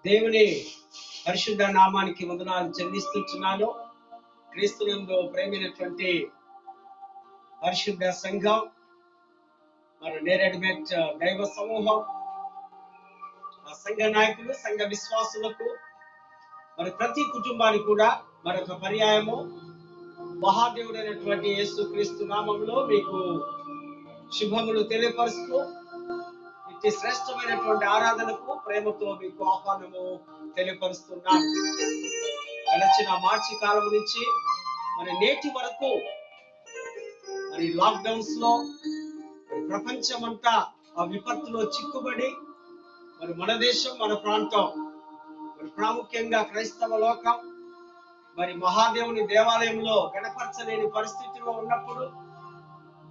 దేవుని పరిశుద్ధ నామానికి వందనాలు చెల్లిస్తున్నాను. క్రీస్తునందు ప్రేమైనటువంటి పరిశుద్ధ సంఘం, మరి నేరేడుమెట్ దైవ సమూహం, ఆ సంఘ నాయకులు, సంఘ విశ్వాసులకు, మరి ప్రతి కుటుంబానికి కూడా మరొక పర్యాయము మహాదేవుడైనటువంటి యేసు క్రీస్తు నామములో మీకు శుభములు తెలియపరుస్తూ ఇట్టి శ్రేష్టమైనటువంటి ఆరాధనకు ప్రేమతో మీకు ఆహ్వానము తెలియపరుస్తున్నాను. గడిచిన మార్చి కాలం నుంచి మరి నేటి వరకు మరి లాక్డౌన్స్ లో ప్రపంచమంతా ఆ విపత్తులో చిక్కుబడి మరి మన దేశం, మన ప్రాంతం, మరి ప్రాముఖ్యంగా క్రైస్తవ లోకం మరి మహాదేవుని దేవాలయంలో గణపరచలేని పరిస్థితిలో ఉన్నప్పుడు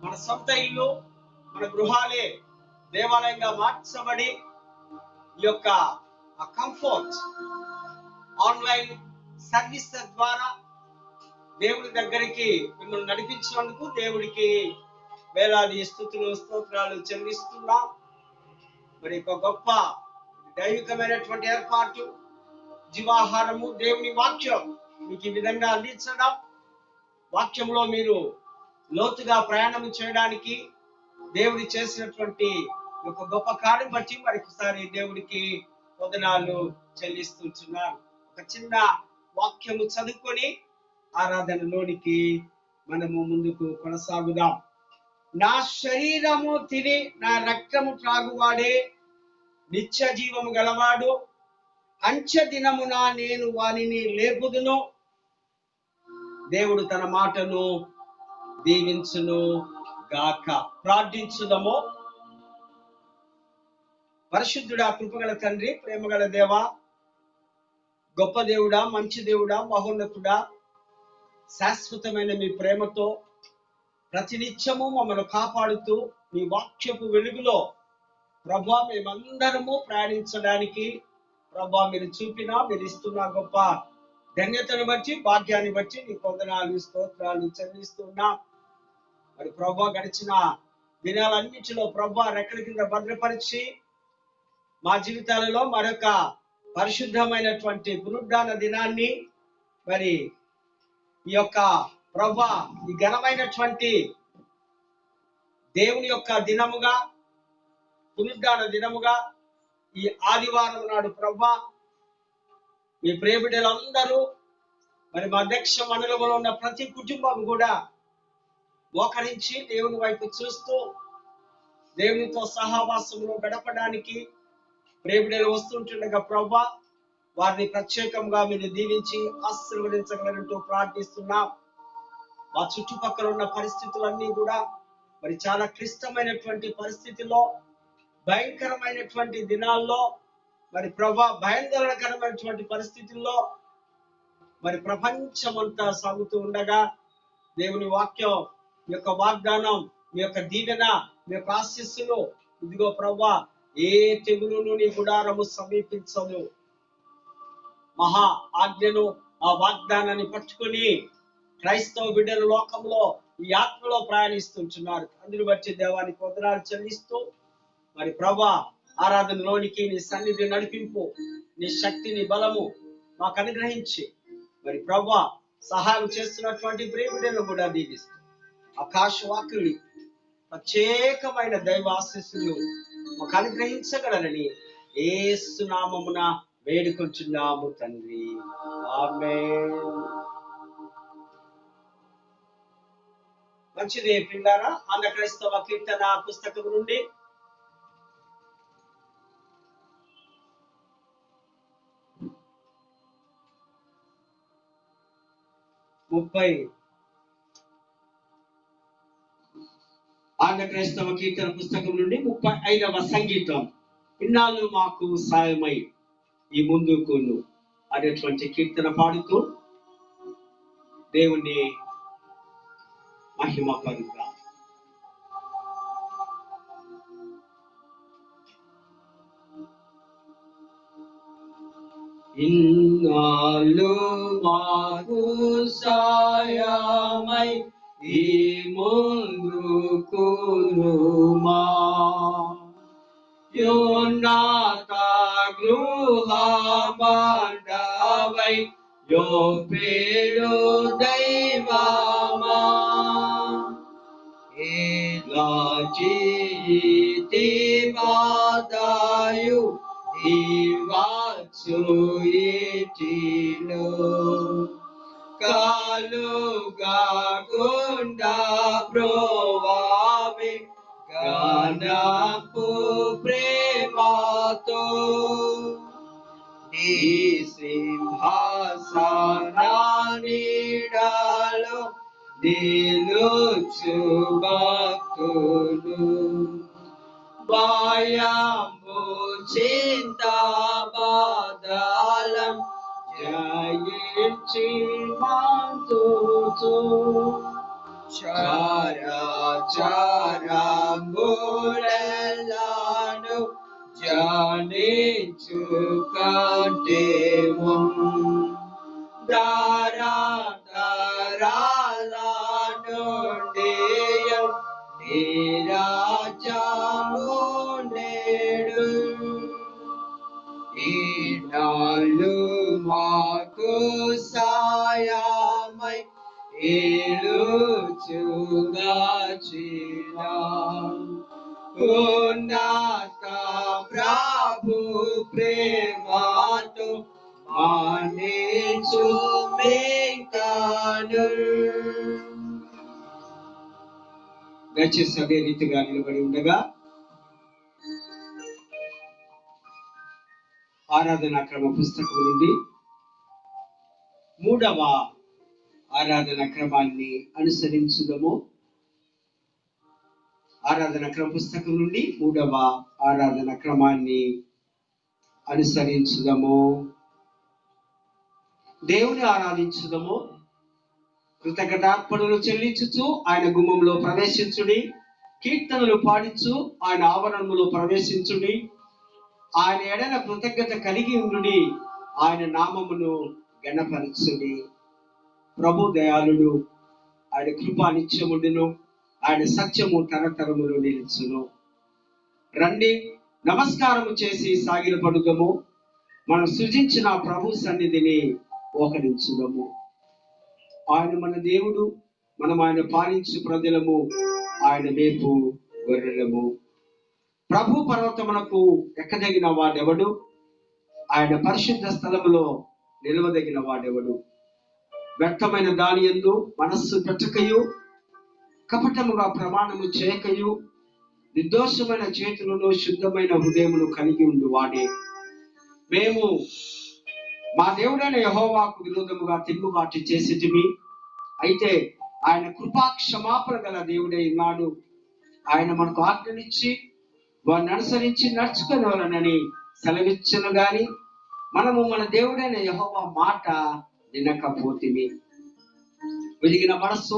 మన సొంత ఇల్లు, మన గృహాలే దేవాలయంగా మార్చబడి ఈ యొక్క కంఫర్ట్ ఆన్లైన్ సర్వీస్ ద్వారా దేవుడి దగ్గరికి మిమ్మల్ని నడిపించినందుకు దేవుడికి వేలాది స్తుతులు స్తోత్రాలు చెల్లిస్తున్నాం. మరి ఒక గొప్ప దైవికమైనటువంటి ఏర్పాటు, జీవాహారము, దేవుని వాక్యం మీకు ఈ విధంగా అందించడం, వాక్యంలో మీరు లోతుగా ప్రయాణం చేయడానికి దేవుడి చేసినటువంటి ఒక గొప్ప కార్యం బట్టి మరొకసారి దేవుడికి వందనాలు చెల్లిస్తున్నాను. ఒక చిన్న వాక్యము చదువుకొని ఆరాధనలోనికి మనము ముందుకు కొనసాగుదాం. నా శరీరము తిని నా రక్తము త్రాగువాడే నిత్య జీవము గలవాడు, అంత్య దినమున నేను వానిని లేపుదును. దేవుడు తన మాటను దీవించును గాక. ప్రార్థించుదము. పరిశుద్ధుడా, కృపగల తండ్రి, ప్రేమగల దేవా, గొప్ప దేవుడా, మంచి దేవుడా, మహోన్నతుడా, శాశ్వతమైన మీ ప్రేమతో ప్రతినిత్యము మమ్మల్ని కాపాడుతూ మీ వాక్యపు వెలుగులో ప్రభా మేమందరము ప్రయాణించడానికి ప్రభా మీరు ఇస్తున్న గొప్ప ధన్యతను బట్టి, భాగ్యాన్ని బట్టి నీ వందనాలు స్తోత్రాలు చెల్లిస్తున్నా. మరి ప్రభా గడిచిన దినాలన్నింటిలో ప్రభా రెక్కల కింద భద్రపరిచి మా జీవితాలలో మరొక పరిశుద్ధమైనటువంటి పునరుద్ధాన దినాన్ని, మరి ఈ యొక్క ప్రభా ఈ ఘనమైనటువంటి దేవుని యొక్క దినముగా, పునరుద్ధాన దినముగా ఈ ఆదివారం నాడు ప్రభా మీ ప్రియబిడ్డలందరూ మరి మా అధ్యక్ష మండలంలో ఉన్న ప్రతి కుటుంబం కూడా మోకరించి దేవుని వైపు చూస్తూ దేవునితో సహవాసంలో గడపడానికి ప్రియబిడ్డలు వస్తుంటుండగా ప్రభా వారిని ప్రత్యేకంగా మీరు దీవించి ఆశీర్వదించగలరంటూ ప్రార్థిస్తున్నాం. మా చుట్టుపక్కల ఉన్న పరిస్థితులన్నీ కూడా మరి చాలా క్లిష్టమైనటువంటి పరిస్థితిలో, భయంకరమైనటువంటి దినాల్లో, మరి ప్రభా భయంకరమైనటువంటి పరిస్థితుల్లో మరి ప్రపంచమంతా సాగుతూ ఉండగా దేవుని వాక్యం, మీ యొక్క వాగ్దానం, మీ యొక్క దీవెన, మీ యొక్క ఆశీస్సులు, ఇదిగో ప్రభా ఏ తెగులును నీ గుడారము సమీపించదు. మహా ఆజ్ఞను, ఆ వాగ్దానాన్ని పట్టుకుని క్రైస్తవ బిడ్డల లోకంలో ఈ ఆత్మలో ప్రయాణిస్తుంటున్నారు. అందుని బట్టి దేవానికి వందనాలు చెల్లిస్తూ మరి ప్రభా ఆరాధనలోనికి నీ సన్నిధి నడిపింపు, నీ శక్తి, నీ బలము మాకు అనుగ్రహించి మరి ప్రభా సహాయం చేస్తున్నటువంటి ప్రియబిడ్డలను కూడా దీవిస్తూ ఆకాశవాకులు ప్రత్యేకమైన దైవ ఆశీస్సులు మాకు అనుగ్రహించగలరని యేసు నామమున వేడుకొంచున్నాము తండ్రి, ఆమేన్. మంచిది పిల్లారా, ఆంధ్ర క్రైస్తవ కీర్తన పుస్తకం నుండి 30 ఆంధ్ర క్రైస్తవ కీర్తన పుస్తకం నుండి 35వ సంగీతం, ఇన్నాళ్ళు మాకు సాయమై ఈ ముందుకు అనేటువంటి కీర్తన పాడుతూ దేవుణ్ణి మహిమ పరుద్దాం. ఇన్నాళ్ళు మాకు సాయమై ఈ ముందుకు మా యున్నత గృహమండవై యోపేడు దైవమా ఏలాచీతి బాదాయు దీవాచు ఇటిలో కాలుగా గుండా ప్రోవామి గానపు ప్రేమతో ఈ సింహాసనానిడాలో నిలుచు భక్తులు భయము చింత బాధలం జయించి మంతుచు చరాచరములను జానించు కంటేము దారాల నుండి నీరాజము నేడు ఈనాళ్ళు మాకు సాయమై ఏలుచుగాచిన ఉన్నత ప్రభు ప్రేమతో మానిచు మేకాను. దయచేసి అదే రీతిగా నిలబడి ఉండగా ఆరాధనా క్రమ పుస్తకం నుండి 3వ ఆరాధనా క్రమాన్ని అనుసరించుదము. ఆరాధనా క్రమ పుస్తకం నుండి 3వ ఆరాధనా క్రమాన్ని అనుసరించుదము. దేవుని ఆరాధించుదము. కృతజ్ఞతార్పణలు చెల్లించుచు ఆయన గుమ్మంలో ప్రవేశించుడి. కీర్తనలు పాడించు ఆయన ఆవరణములో ప్రవేశించుడి. ఆయన ఎడల కృతజ్ఞత కలిగి ఉండుడి. ఆయన నామమును గణపరచుడి. ప్రభు దయాళుడు, ఆయన కృప నిత్యముండును, ఆయన సత్యము తరతరములు నిలుచును. రండి, నమస్కారము చేసి సాగిలపడుదము. మనం సృజించిన ప్రభు సన్నిధిని మోకరించుదము. ఆయన మన దేవుడు, మనం ఆయన పాలించు ప్రజలము, ఆయన మేపు గొర్రెలము. ప్రభు పర్వతమునకు ఎక్కదగిన వాడెవడు? ఆయన పరిశుద్ధ స్థలములో నిలవదగిన వాడెవడు? వ్యర్థమైన దాని యందు మనస్సు పెట్టకయు, కపటముగా ప్రమాణము చేయకయు, నిర్దోషమైన చేతులను శుద్ధమైన హృదయమును కలిగి ఉండు వాడే. మేము మా దేవుడైన యెహోవాకు విరోధముగా తిరుగుబాటు చేసితిమి. అయితే ఆయన కృపా క్షమాపణ గల దేవుడై ఉన్నాడు. ఆయన మనకు ఆజ్ఞనిచ్చి వారిని అనుసరించి నడుచుకునేవారనని సెలవిచ్చును గాని మనము మన దేవుడైన యెహోవా మాట వినకపోతిమి. విరిగిన మనస్సు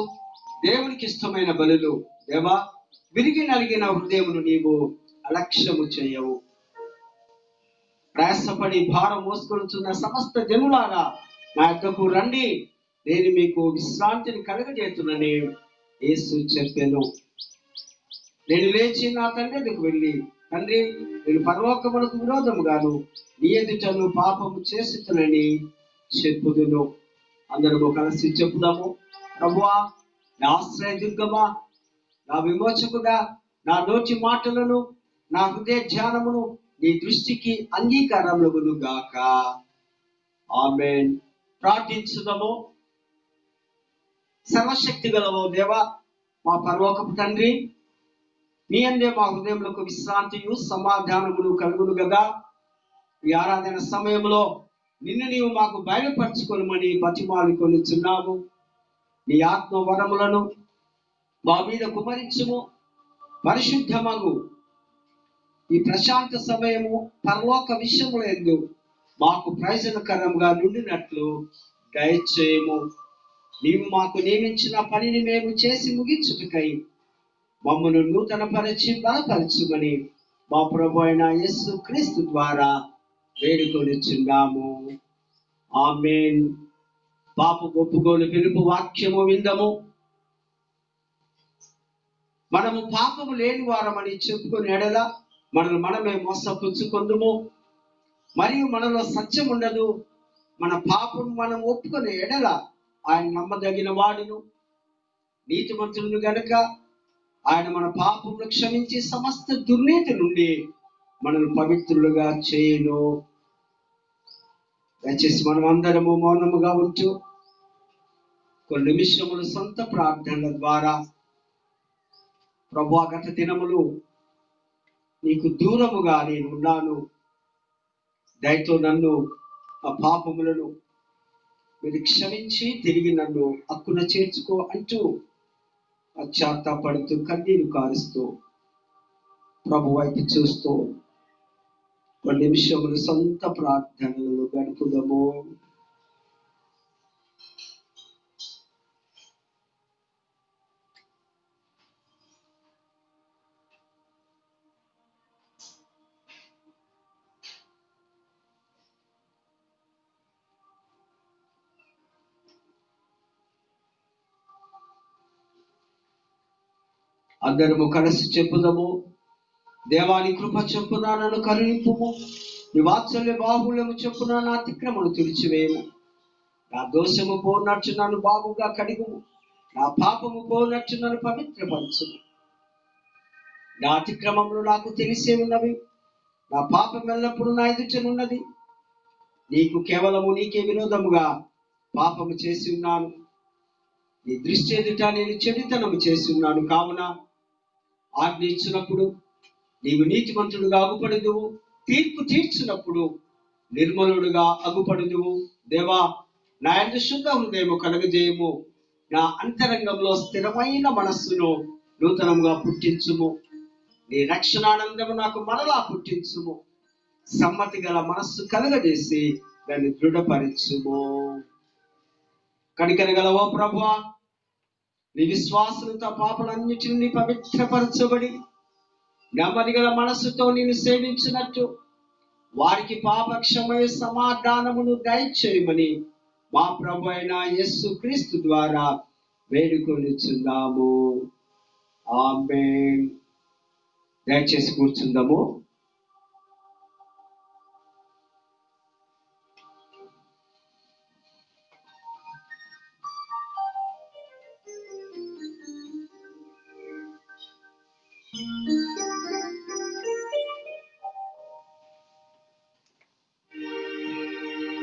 దేవునికి ఇష్టమైన బలులు. దేవా, విరిగి నలిగిన హృదయమును నీవు అలక్ష్యము చేయవు. ప్రయాసపడి భారం మోసుకొనుచున్న సమస్త జనులారా నా యొద్దకు రండి, నేను మీకు విశ్రాంతిని కలుగజేతునని యేసు చెప్పెను. నేను లేచి నా తండ్రి దగ్గరకు వెళ్ళి, తండ్రి, నేను పరలోకమునకు విరోధముగాను నీ ఎదుటను పాపము చేసితునని చెప్పుదును. అందరము కలిసి చెప్పుదాము. ప్రభువా, నా ఆశ్రయదుర్గమా, నా విమోచకుడా, నా నోటి మాటలను, నా హృదయ ధ్యానమును నీ దృష్టికి అంగీకారములగును గాక. ఆమేన్. ప్రార్థించుదాము. సర్వశక్తి గలవో దేవా, మా పరలోకపు తండ్రి, నీ అందే మా హృదయములకు విశ్రాంతియు సమాధానములు కలుగును కదా. ఈ ఆరాధన సమయంలో నిన్ను నీవు మాకు బయలుపరచుకొనమని బతిమాలుకొనుచున్నాము. నీ ఆత్మ వరములను మా మీద కుమరించుము. పరిశుద్ధమగు ఈ ప్రశాంత సమయము పరలోక విషయములందు మాకు ప్రయోజనకరంగా నుండినట్లు దయచేయము. నీవు మాకు నియమించిన పనిని మేము చేసి ముగించుటకై మమ్మను నూతనపరచి బలపరచుమని మా ప్రభు అయిన యేసు క్రీస్తు ద్వారా వేడుకొనిచున్నాము. ఆమేన్. పాప ఒప్పుకోలు పిలుపు వాక్యము విందము. మనము పాపము లేని వారమని చెప్పుకుని ఎడల మనల్ని మనమే మోసపుచ్చుకొందుము. మరియు మనలో సత్యం ఉండదు. మన పాపం మనం ఒప్పుకునే ఎడల ఆయన నమ్మదగిన వాడును, నీతిమంతుడును గనుక ఆయన మన పాపములు క్షమించి సమస్త దుర్నీతి నుండి మనల్ని పవిత్రులుగా చేయను. దయచేసి మనం అందరము మౌనముగా ఉంటూ కొన్ని నిమిషములు సొంత ప్రార్థనల ద్వారా, ప్రభువా గత దినములు నీకు దూరముగా నేను ఉన్నాను, దయతో నన్ను ఆ పాపములను మీరు క్షమించి తిరిగి నన్ను హక్కున చేర్చుకో అంటూ పశ్చాత్తాపడుతూ కన్నీరు కారుస్తూ ప్రభు వైపు చూస్తూ కొన్ని నిమిషములు సొంత ప్రార్థనలు గడుపుదము. అందరము కలిసి చెప్పుదము. దేవాని కృప చొప్పున నన్ను కరుణింపుము, నీ వాత్సల్య బాహుళ్యము చొప్పున నా అతిక్రమను తుడిచివేయము. నా దోషము పోనట్టు నన్ను బాగుగా కడిగుము, నా పాపము పోనట్టు నన్ను పవిత్రపరచుము. నా అతిక్రమములు నాకు తెలిసే ఉన్నవి, నా పాపం ఎల్లప్పుడూ నా ఎదుటనున్నది. నీకు కేవలము నీకే విరోధముగా పాపము చేసి ఉన్నాను, నీ దృష్టి ఎదుట నేను చెడుతనము చేసి ఉన్నాను. కావున ఆజ్ఞ ఇచ్చినప్పుడు నీవు నీతిమంతుడుగా అగుపడుదువు, తీర్పు తీర్చినప్పుడు నిర్మలుడుగా అగుపడుదువు. దేవా, నా యందు శుద్ధ హృదయము కలుగజేయము, నా అంతరంగంలో స్థిరమైన మనస్సును నూతనంగా పుట్టించుము. నీ రక్షణానందము నాకు మరలా పుట్టించుము, సమ్మతి గల మనస్సు కలుగజేసి దాన్ని దృఢపరచుము. కనికరగలవో ప్రభువా, నీ విశ్వాసులతో పాపలన్నిటి నుండి పవిత్రపరచబడి నెమ్మది గల మనస్సుతో నేను సేవించినట్టు వారికి పాపక్షమయ సమాధానమును దయచేయమని మా ప్రభు అయిన యేసు క్రీస్తు ద్వారా వేడుకొనిచున్నాము. ఆమేన్. దయచేసి కూర్చుందాము.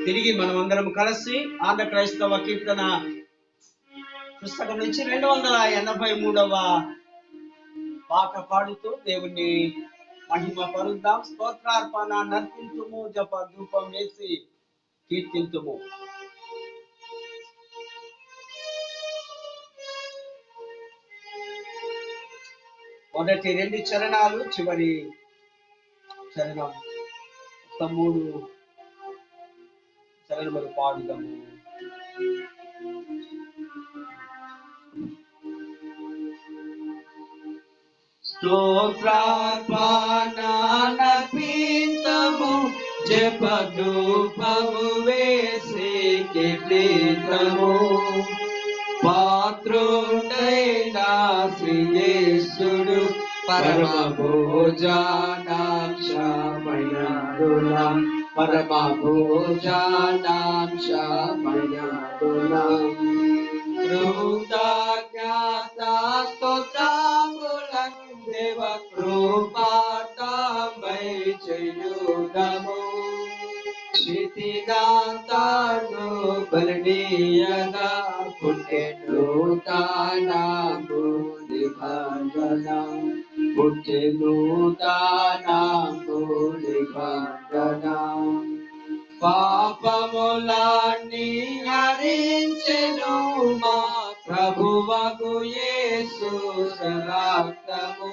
తిరిగి మనం అందరం కలిసి ఆంధ్ర క్రైస్తవ కీర్తన పుస్తకం నుంచి 283వ పాట పాడుతూ దేవుణ్ణి మహిమ పరుద్దాం. స్తోత్రార్పణ నర్పింతుము, జప ధూపం వేసి కీర్తింతుము. మొదటి 2 చరణాలు, చివరి చరణం 3 చరణములు పాడుదాము. స్తోత్రార్పణ నర్పింతుము, జప ధూపము వేసి కీర్తింతుము. పాత్రుడైన శ్రీ యేసుడు పరమ భోజనాంశమయ్యున్నాం, పరమ భోజనాంశమయ్యున్నాం. కృతజ్ఞతా స్తోత్రములను దేవ కృపార్థమై చేయుదము. క్షితిదాతాను బలినీయగా పుట్టెను తానాము నిబంధన, పుట్టెను తానాము నిబంధన. పాపములన్నీ హరించెను మా ప్రభువగు యేసు రక్తము.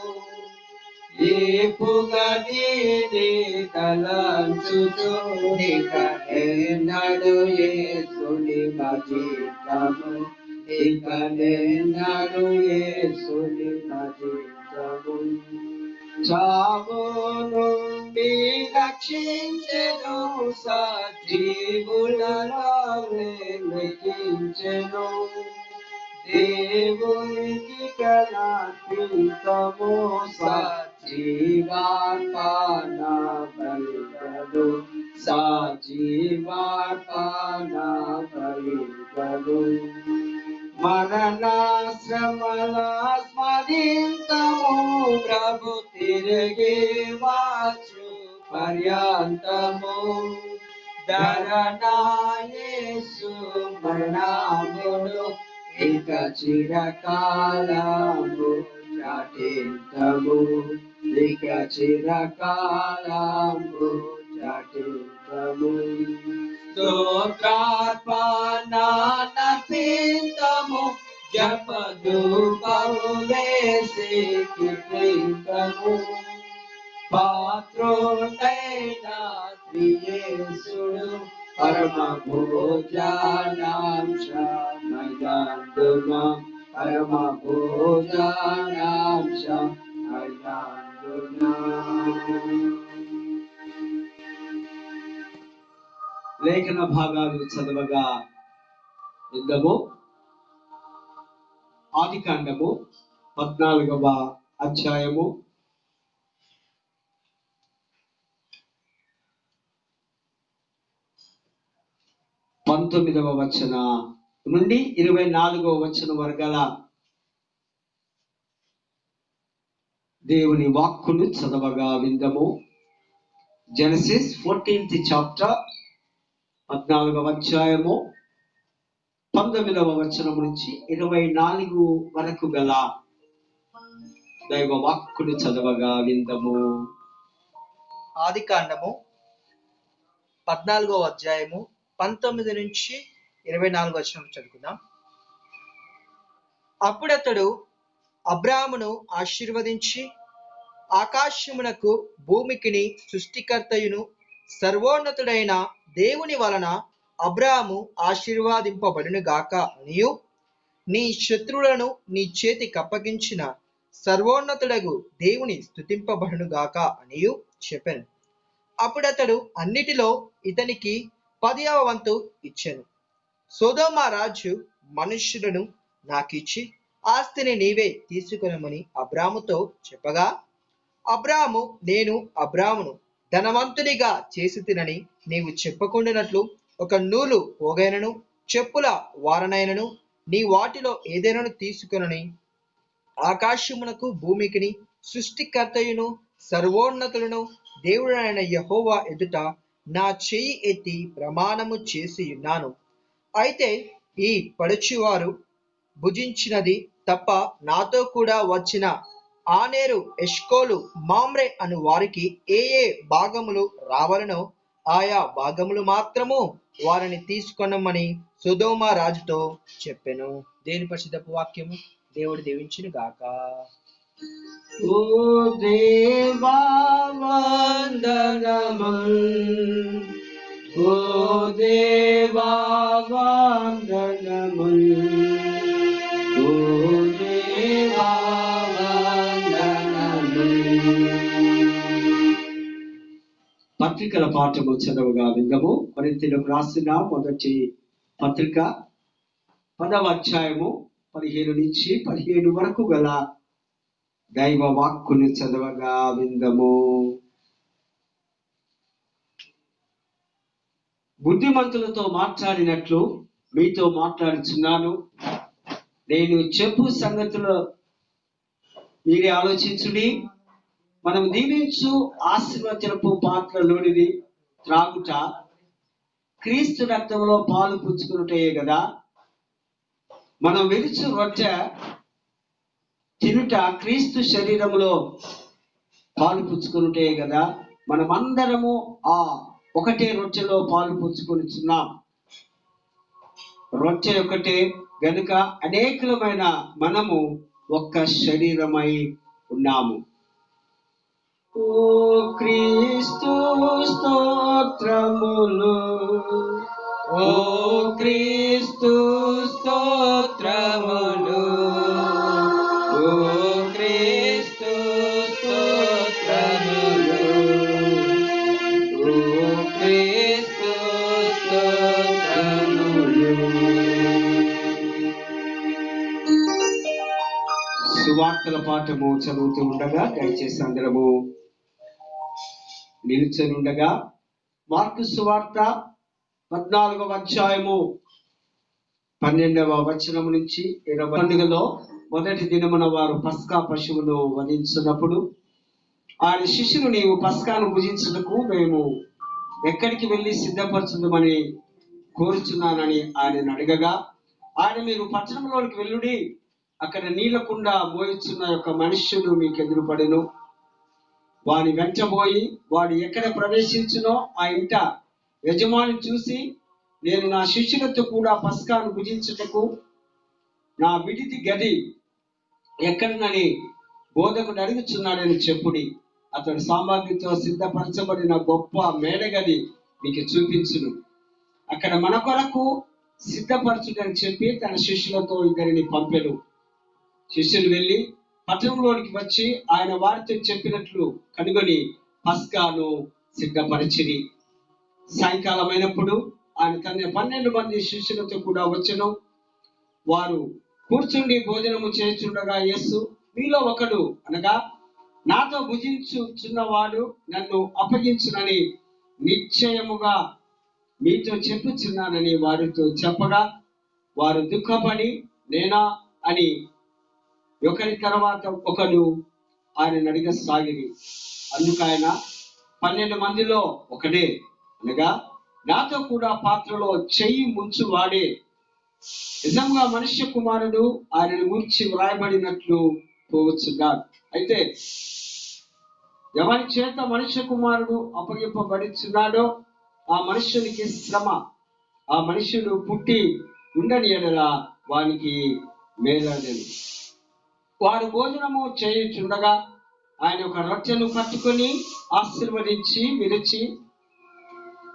ఏ పుగదీని తలంచుచు నికనెన్నడు యేసుని భజింతుము, నికనెన్నడు యేసుని భజింతుము. చావు నుండి రక్షించెను, సజీవులలో లెక్కించెను. దేవునికి కనర్పింతుము, సజీవార్పణ బలులను, సజీవార్పణ బలిగను. మరణాశ్రమల స్మరింతము ప్రభు తిరిగి వచ్చు పర్యంతము. ధరణాయేసు మరణమును ఇక చిరకాలము చాటింతము. ఇక చిరకాలము చాటింతము. స్తోత్రార్పణ నర్పింతము. జపధూపము వేసి కీర్తింతము. పాత్రుడైన శ్రీ యేసుడు పరమ భోజనాంశమయందున. పరమ భోజనాంశమయందున. లేఖన భాగాలు చదవగా విందము. ఆదికాండము 14వ అధ్యాయము 19వ వచన నుండి 24వ వచనం వరగల దేవుని వాక్కును చదవగా విందము. జెనసిస్ 14th చాప్టర్ 14వ అధ్యాయము 19వ వచనం నుంచి 24 వరకు గల దైవ వాక్కును చదవగా విందము. ఆదికాండము 14వ అధ్యాయము 19 నుంచి 24 వచనం చదువుకుందాం. అప్పుడతడు అబ్రామును ఆశీర్వదించి, ఆకాశమునకు భూమికిని సృష్టికర్తయును సర్వోన్నతుడైన దేవుని వలన అబ్రాము ఆశీర్వాదింపబడును గాక అనియు, నీ శత్రువులను నీ చేతికి అప్పగించిన సర్వోన్నతుడగు దేవుని స్తుతింపబడును గాక అనియు చెప్పెను. అప్పుడతడు అన్నిటిలో ఇతనికి 10వ వంతు ఇచ్చెను. సొదొమ రాజు మనుష్యులను నాకిచ్చి ఆస్తిని నీవే తీసుకొనమని అబ్రాముతో చెప్పగా, అబ్రాము, నేను అబ్రామును ధనవంతునిగా చేసి తినని నీవు చెప్పకుండానట్లు ఒక నూలు పోగైనను చెప్పుల వారనైనను నీ వాటిలో ఏదైనాను తీసుకొనని ఆకాశమునకు భూమికిని సృష్టికర్తయును సర్వోన్నతులను దేవుడైన యెహోవా ఎదుట నా చెయ్యి ఎత్తి ప్రమాణము చేసి ఉన్నాను. అయితే ఈ పడుచువారు భుజించినది తప్ప నాతో కూడా వచ్చిన ఆనేరు, ఎష్కోలు, మామ్రే అను వారికి ఏ ఏ భాగములు రావలనో ఆయా భాగములు మాత్రము వారిని తీసుకొనమని సొదొమ రాజుతో చెప్పెను. దేని పరిశుద్ధపు వాక్యము దేవుడు దీవించును గాక. ఓ దేవా వందనములు, ఓ దేవా వందనములు, ఓ దేవా వందనములు. పత్రికల పాఠము చదవగా విందము. కొరింథీయులకు రాసిన మొదటి పత్రిక 10వ అధ్యాయము 15 నుంచి 17 వరకు గల దైవ వాక్కుని చదవగా విందము. బుద్ధిమంతులతో మాట్లాడినట్లు మీతో మాట్లాడుచున్నాను. నేను చెప్పు సంగతులు మీరే ఆలోచించుడి. మనం దీవించు ఆశీర్వచనపు పాత్రలోనిది త్రాగుట క్రీస్తు రక్తంలో పాలు పుచ్చుకున్నటే కదా. మనం విరుచు రొట్టె తినుట క్రీస్తు శరీరములో పాలు పుచ్చుకున్నటే కదా. మనమందరము ఆ ఒకటే రొట్టెలో పాలు పుచ్చుకొనిచున్నాం. రొట్టె ఒకటే గనుక అనేకులమైన మనము ఒక్క శరీరమై ఉన్నాము. ఓ క్రీస్తు స్తోత్రములు, ఓ క్రీస్తు స్తోత్రములు, ఓ క్రీస్తు స్తోత్రములు, ఓ క్రీస్తు స్తోత్రములు. సువార్తల పాఠము చదువుతూ ఉండగా దయచేసి అందరము నిలుచనుండగా మార్కు సువార్త 14వ అధ్యాయము 12వ వచనం నుంచి 20 పండుగలో మొదటి దినమున వారు పస్కా పశువును వధించినప్పుడు ఆయన శిష్యులు, నీవు పస్కాను భుజించుటకు మేము ఎక్కడికి వెళ్ళి సిద్ధపరచుదామని కోరుచున్నానని ఆయన అడగగా, ఆయన, మీరు పట్టణంలోనికి వెళ్ళుడి, అక్కడ నీళ్లకుండా మోయిచున్న యొక్క మనుష్యుడు మీకు ఎదురుపడెను. వాని వెంటబోయి వాడు ఎక్కడ ప్రవేశించునో ఆ ఇంట యజమాని చూసి, నేను నా శిష్యులతో కూడా పస్కాను భుజించుటకు నా విడిది గది ఎక్కడనని బోధకుడు అడుగుచున్నాడని చెప్పుడి. అతడు సామాగ్రితో సిద్ధపరచబడిన గొప్ప మేడగది మీకు చూపించును, అక్కడ మన కొరకు సిద్ధపరచుడని చెప్పి తన శిష్యులతో ఇద్దరిని పంపెను. శిష్యులు వెళ్ళి పట్టణంలోనికి వచ్చి ఆయన వారితో చెప్పినట్లు కనుగొని పస్కాను సిద్ధపరిచిరి. సాయంకాలం అయినప్పుడు ఆయన తన 12 మంది శిష్యులతో కూడా వచ్చెను. వారు కూర్చుండి భోజనము చేయుచుండగా యేసు, మీలో ఒకడు, అనగా నాతో భుజించుచున్నవాడు నన్ను అప్పగించునని నిశ్చయముగా మీతో చెప్పుచున్నానని వారితో చెప్పగా, వారు దుఃఖపడి, నేనా అని ఒకరి తర్వాత ఒకడు ఆయన అడగసాగిరి. అందుకు ఆయన, 12 మందిలో ఒకడే, అనగా నాతో కూడా పాత్రలో చెయ్యి ముంచువాడే నిజంగా మనుష్య కుమారుడు ఆయనను గూర్చి వ్రాయబడినట్లు పోవచ్చున్నాడు. అయితే ఎవరి చేత మనుష్య కుమారుడు అప్పగింపబడుచున్నాడో ఆ మనుష్యునికి శ్రమ, ఆ మనుష్యుడు పుట్టి ఉండని ఎడల వానికి మేలడని. వారు భోజనము చేయుచుండగా ఆయన ఒక రొట్టెను పట్టుకొని ఆశీర్వదించి విరిచి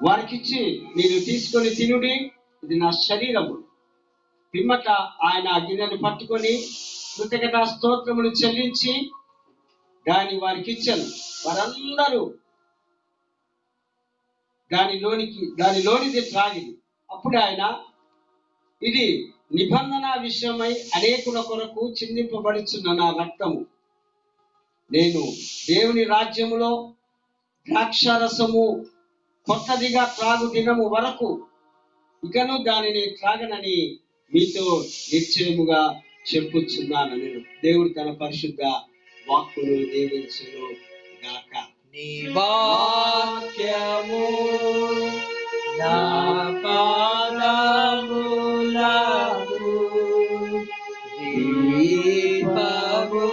వారికిచ్చి, మీరు తీసుకొని తినుడి, ఇది నా శరీరము. పిమ్మట ఆయన గిన్నెను పట్టుకొని కృతజ్ఞతా స్తోత్రములు చెల్లించి దాన్ని వారికి ఇచ్చాను. వారందరూ దానిలోనిది త్రాగిది. అప్పుడు ఆయన, ఇది నిబంధన విషయమై అనేకుల కొరకు చిందింపబడుచున్న నా రక్తము. నేను దేవుని రాజ్యములో ద్రాక్షారసము కొత్తదిగా త్రాగు దినము వరకు ఇకను దానిని త్రాగనని మీతో నిశ్చయముగా చెప్పుచున్నాను. దేవుడు తన పరిశుద్ధ వాక్కును దీవించును గాక. నీ వాక్యము నా పాదములకు దీపము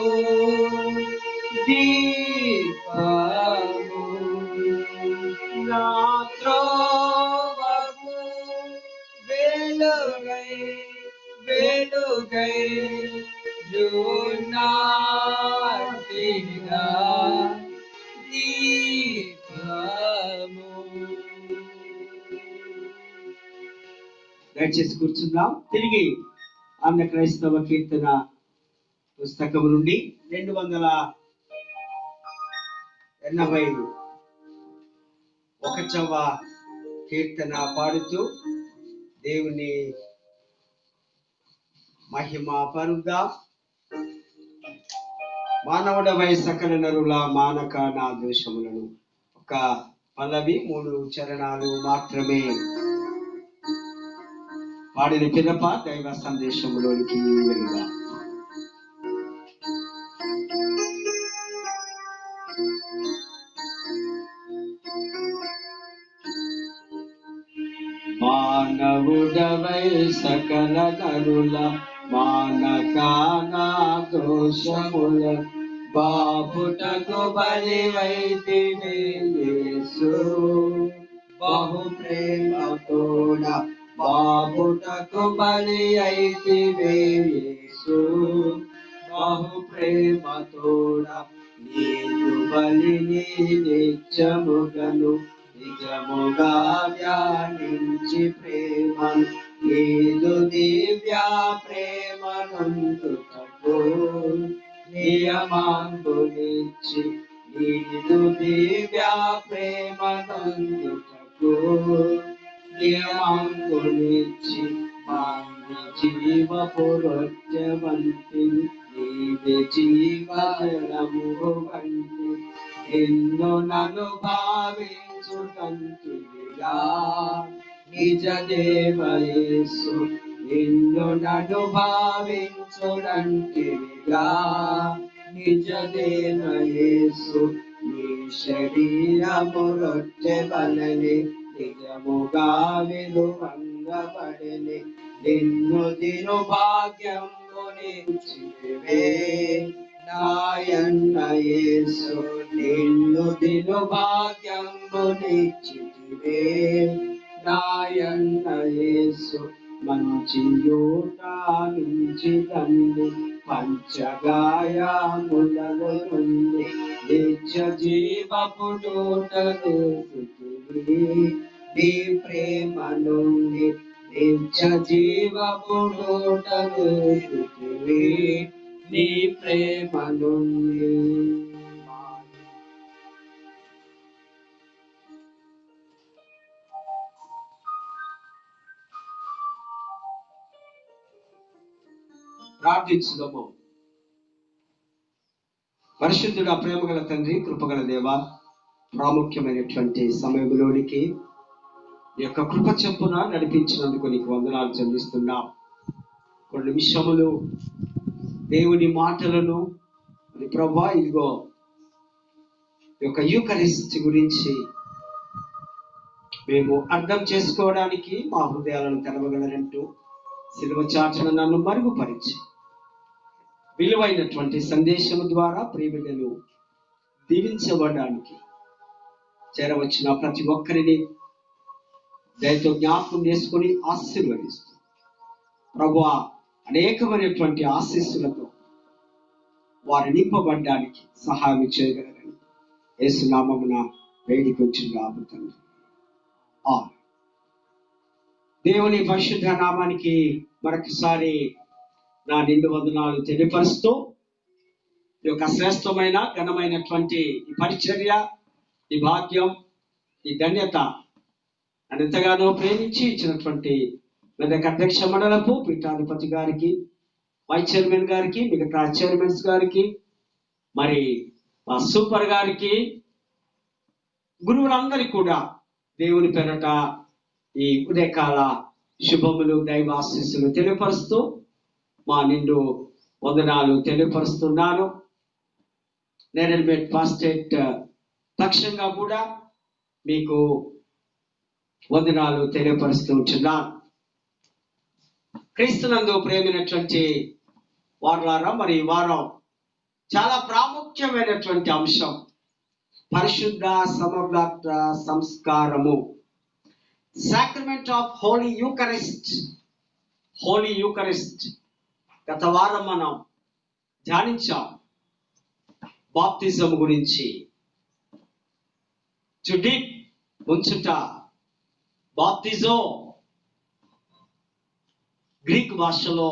దీపము, నా త్రోవకు వెలుగై వెలుగై యునాటిగా దీపము. దయచేసి కూర్చుందాం. తిరిగి ఆంధ్ర క్రైస్తవ కీర్తన పుస్తకం నుండి 281వ కీర్తన పాడుతూ దేవుని మహిమ పరుద్దాం. మానవుడవై సకల నరుల మానక నా దోషములను. ఒక పల్లవి 3 చరణాలు మాత్రమే పాడిన పిదప దైవ సందేశములోనికి వెళ్దాం. మానవుడవై సకల నరుల మానక నా దోషముల బాపుటకు బలివైతివే యేసు. బహు ప్రేమతోడ బాపుటకు బలి అయితివే యేసు. బహు ప్రేమతోడ నీదు బలిని నిత్యముగను నిజముగా ధ్యానించి ప్రేమను నీదు దివ్య ప్రేమనందుటకు నియమాంబునిచ్చి నీదు దివ్య ప్రేమనందుటకు నియమాంబునిచ్చి మాంది జీవపు రొట్టె వంటి నీది జీవజలము వంటి నిన్ను నన్ను భావించి భావించుటంటివిగా నిజ దేవ యేసు నిన్ను నన్ను భావించుటంటివిగా నిజ దేవ యేసు నీ శరీరము రొట్టె వలె నిజముగా విలువంగబడెని నిన్ను దిను భాగ్యమునిచ్చితివే నాయన్న యేసు నిన్ను దిను భాగ్యమునిచ్చితివే నాయన్న యేసు మంచి యూట నుంచి తండ్రి పంచగాయములలో నుండి నిత్య జీవపుటూటలు నీ ప్రేమ నుండి నిత్య జీవపుటూటలు నీ ప్రేమ నుండి. ప్రార్థించుదాము. పరిశుద్ధుడా, ప్రేమగల తండ్రి, కృపగల దేవ, ప్రాముఖ్యమైనటువంటి సమయంలోనికి నీ యొక్క కృప చొప్పున నడిపించినందుకు నీకు వందనాలు చెల్లిస్తున్నాం. కొన్ని నిమిషములు దేవుని మాటలను ప్రభువా ఇదిగో ఈ యొక్క యూకరిస్ట్ గురించి మేము అర్థం చేసుకోవడానికి మా హృదయాలను తెరవగలరంటూ సిలువ చాటున నన్ను మరుగుపరిచి విలువైనటువంటి సందేశం ద్వారా ప్రియబిడ్డలు దీవించబడడానికి చేరవచ్చిన ప్రతి ఒక్కరిని దయతో జ్ఞాపకం చేసుకొని ఆశీర్వదిస్తూ ప్రభువా అనేకమైనటువంటి ఆశీస్సులతో వారు నింపబడ్డానికి సహాయం చేయగలరని యేసు నామమున వేదిక వచ్చి రాబోతుంది. దేవుని పరిశుద్ధ నామానికి మరొకసారి నా నిండు వందనాలు తెలియపరుస్తూ ఈ యొక్క శ్రేష్టమైన ఘనమైనటువంటి ఈ పరిచర్య, ఈ భాగ్యం, ఈ ధన్యత నన్ను ఎంతగానో ప్రేమించి ఇచ్చినటువంటి మెదక్ అధ్యక్ష మండలపు పీఠాధిపతి గారికి, వైస్ చైర్మన్ గారికి, మిగతా చైర్మన్స్ గారికి, మరి మా సూపర్ గారికి, గురువులందరికీ కూడా దేవుని పేరట ఈ ఉదయకాల శుభములు, దైవ ఆశీస్సులు తెలియపరుస్తూ మా నిండు వందనాలు తెలియపరుస్తున్నాను. నేరెడ్మెట్ పాస్టేట్ పక్షంగా కూడా మీకు వందనాలు తెలియపరుస్తూ ఉంటున్నాను. క్రీస్తునందు ప్రేమైనటువంటి వారులారా, మరి ఈ వారం చాలా ప్రాముఖ్యమైనటువంటి అంశం పరిశుద్ధ సమగ్ర సంస్కారము, sacrament of holy eucharist. Holy eucharist గత వారం మనం ధ్యానించాం బాప్తిజం గురించి. టు డిప్ ఉంచుట, బాప్తిజో గ్రీక్ భాషలో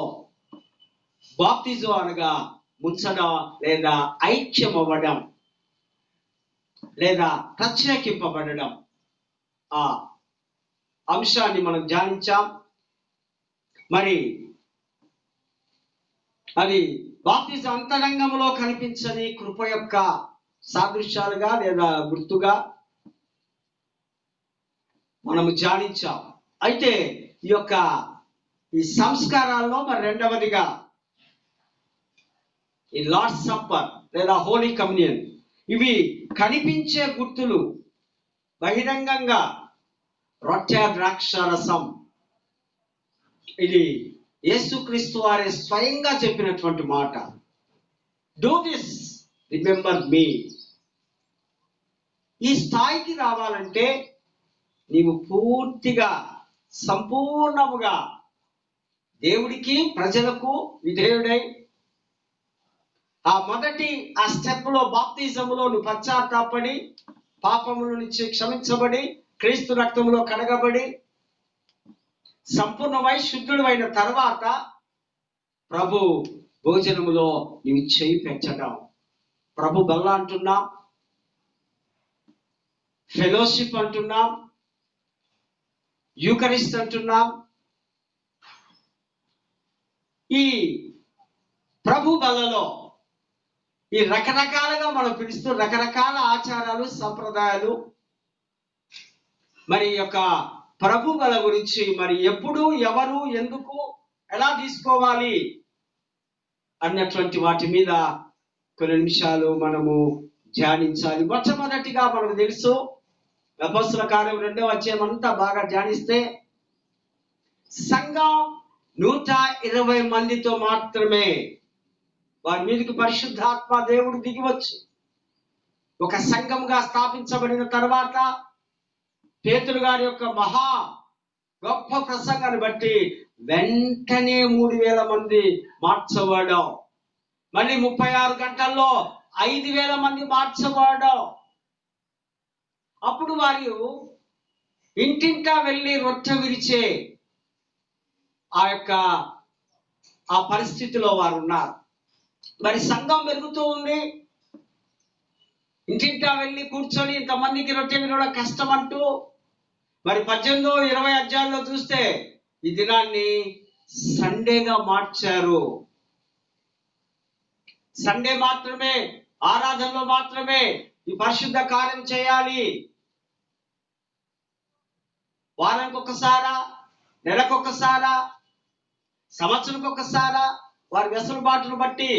బాప్తిజో అనగా ముంచడం లేదా ఐక్యం అవ్వడం లేదా ప్రత్యేకింపబడడం. ఆ అంశాన్ని మనం ధ్యానించాం. మరి అది బాప్తిజం అంతరంగంలో కనిపించని కృప యొక్క సాదృశ్యాలుగా లేదా గుర్తుగా మనము ధ్యానించాం. అయితే ఈ సంస్కారాల్లో మరి రెండవదిగా ఈ లార్డ్స్ సప్పర్ లేదా హోలీ కమ్యూనియన్. ఇవి కనిపించే గుర్తులు. బహిరంగంగా రొట్టె ద్రాక్ష రసం, ఇది యేసుక్రీస్తు వారే స్వయంగా చెప్పినటువంటి మాట. Do this remember me. ఈ స్థాయికి రావాలంటే నీవు పూర్తిగా సంపూర్ణముగా దేవుడికి ప్రజలకు విధేయుడై ఆ స్టెప్ లో బాప్తిజములో నువ్వు పశ్చాత్తాపడి పాపముల నుంచి క్షమించబడి క్రీస్తు రక్తంలో కడగబడి సంపూర్ణమై శుద్ధుడు అయిన తర్వాత ప్రభు భోజనములో నీవు చేయి పెట్టడం. ప్రభు బల్ల అంటున్నాం, ఫెలోషిప్ అంటున్నాం, యూకరిస్ట్ అంటున్నాం. ఈ ప్రభు బల్లలో ఈ రకరకాలుగా మనం పిలుస్తూ రకరకాల ఆచారాలు, సంప్రదాయాలు మరి ఈ యొక్క ప్రభు బల గురించి మరి ఎప్పుడు, ఎవరు, ఎందుకు, ఎలా తీసుకోవాలి అన్నటువంటి వాటి మీద కొన్ని నిమిషాలు మనము ధ్యానించాలి. మొట్టమొదటిగా మనకు తెలుసు, అపొస్తలుల కార్యం 2వ అధ్యాయం అంతా బాగా ధ్యానిస్తే సంఘం 120 మందితో మాత్రమే వారి మీదకి పరిశుద్ధాత్మ దేవుడు దిగివచ్చు. ఒక సంఘంగా స్థాపించబడిన తర్వాత పేతురు గారి యొక్క మహా గొప్ప ప్రసంగాన్ని బట్టి వెంటనే 3000 మంది మార్చబడ్డాం. మళ్ళీ 36 గంటల్లో 5000 మంది మార్చబడ్డాం. అప్పుడు వారు ఇంటింటా వెళ్ళి రొట్టె విరిచే ఆ పరిస్థితిలో వారు ఉన్నారు. మరి సంఘం పెరుగుతూ ఉంది. ఇంటింటా వెళ్ళి కూర్చొని ఇంతమందికి రొట్టె విరవడం కష్టం అంటూ మరి 18, 20 అధ్యాయాల్లో చూస్తే ఈ దినాన్ని సండేగా మార్చారు. సండే మాత్రమే, ఆరాధనలో మాత్రమే ఈ పరిశుద్ధ కార్యం చేయాలి. వారానికి ఒకసారా, నెలకొకసారా, సంవత్సరానికి ఒకసారా వారి వెసులుబాటును బట్టి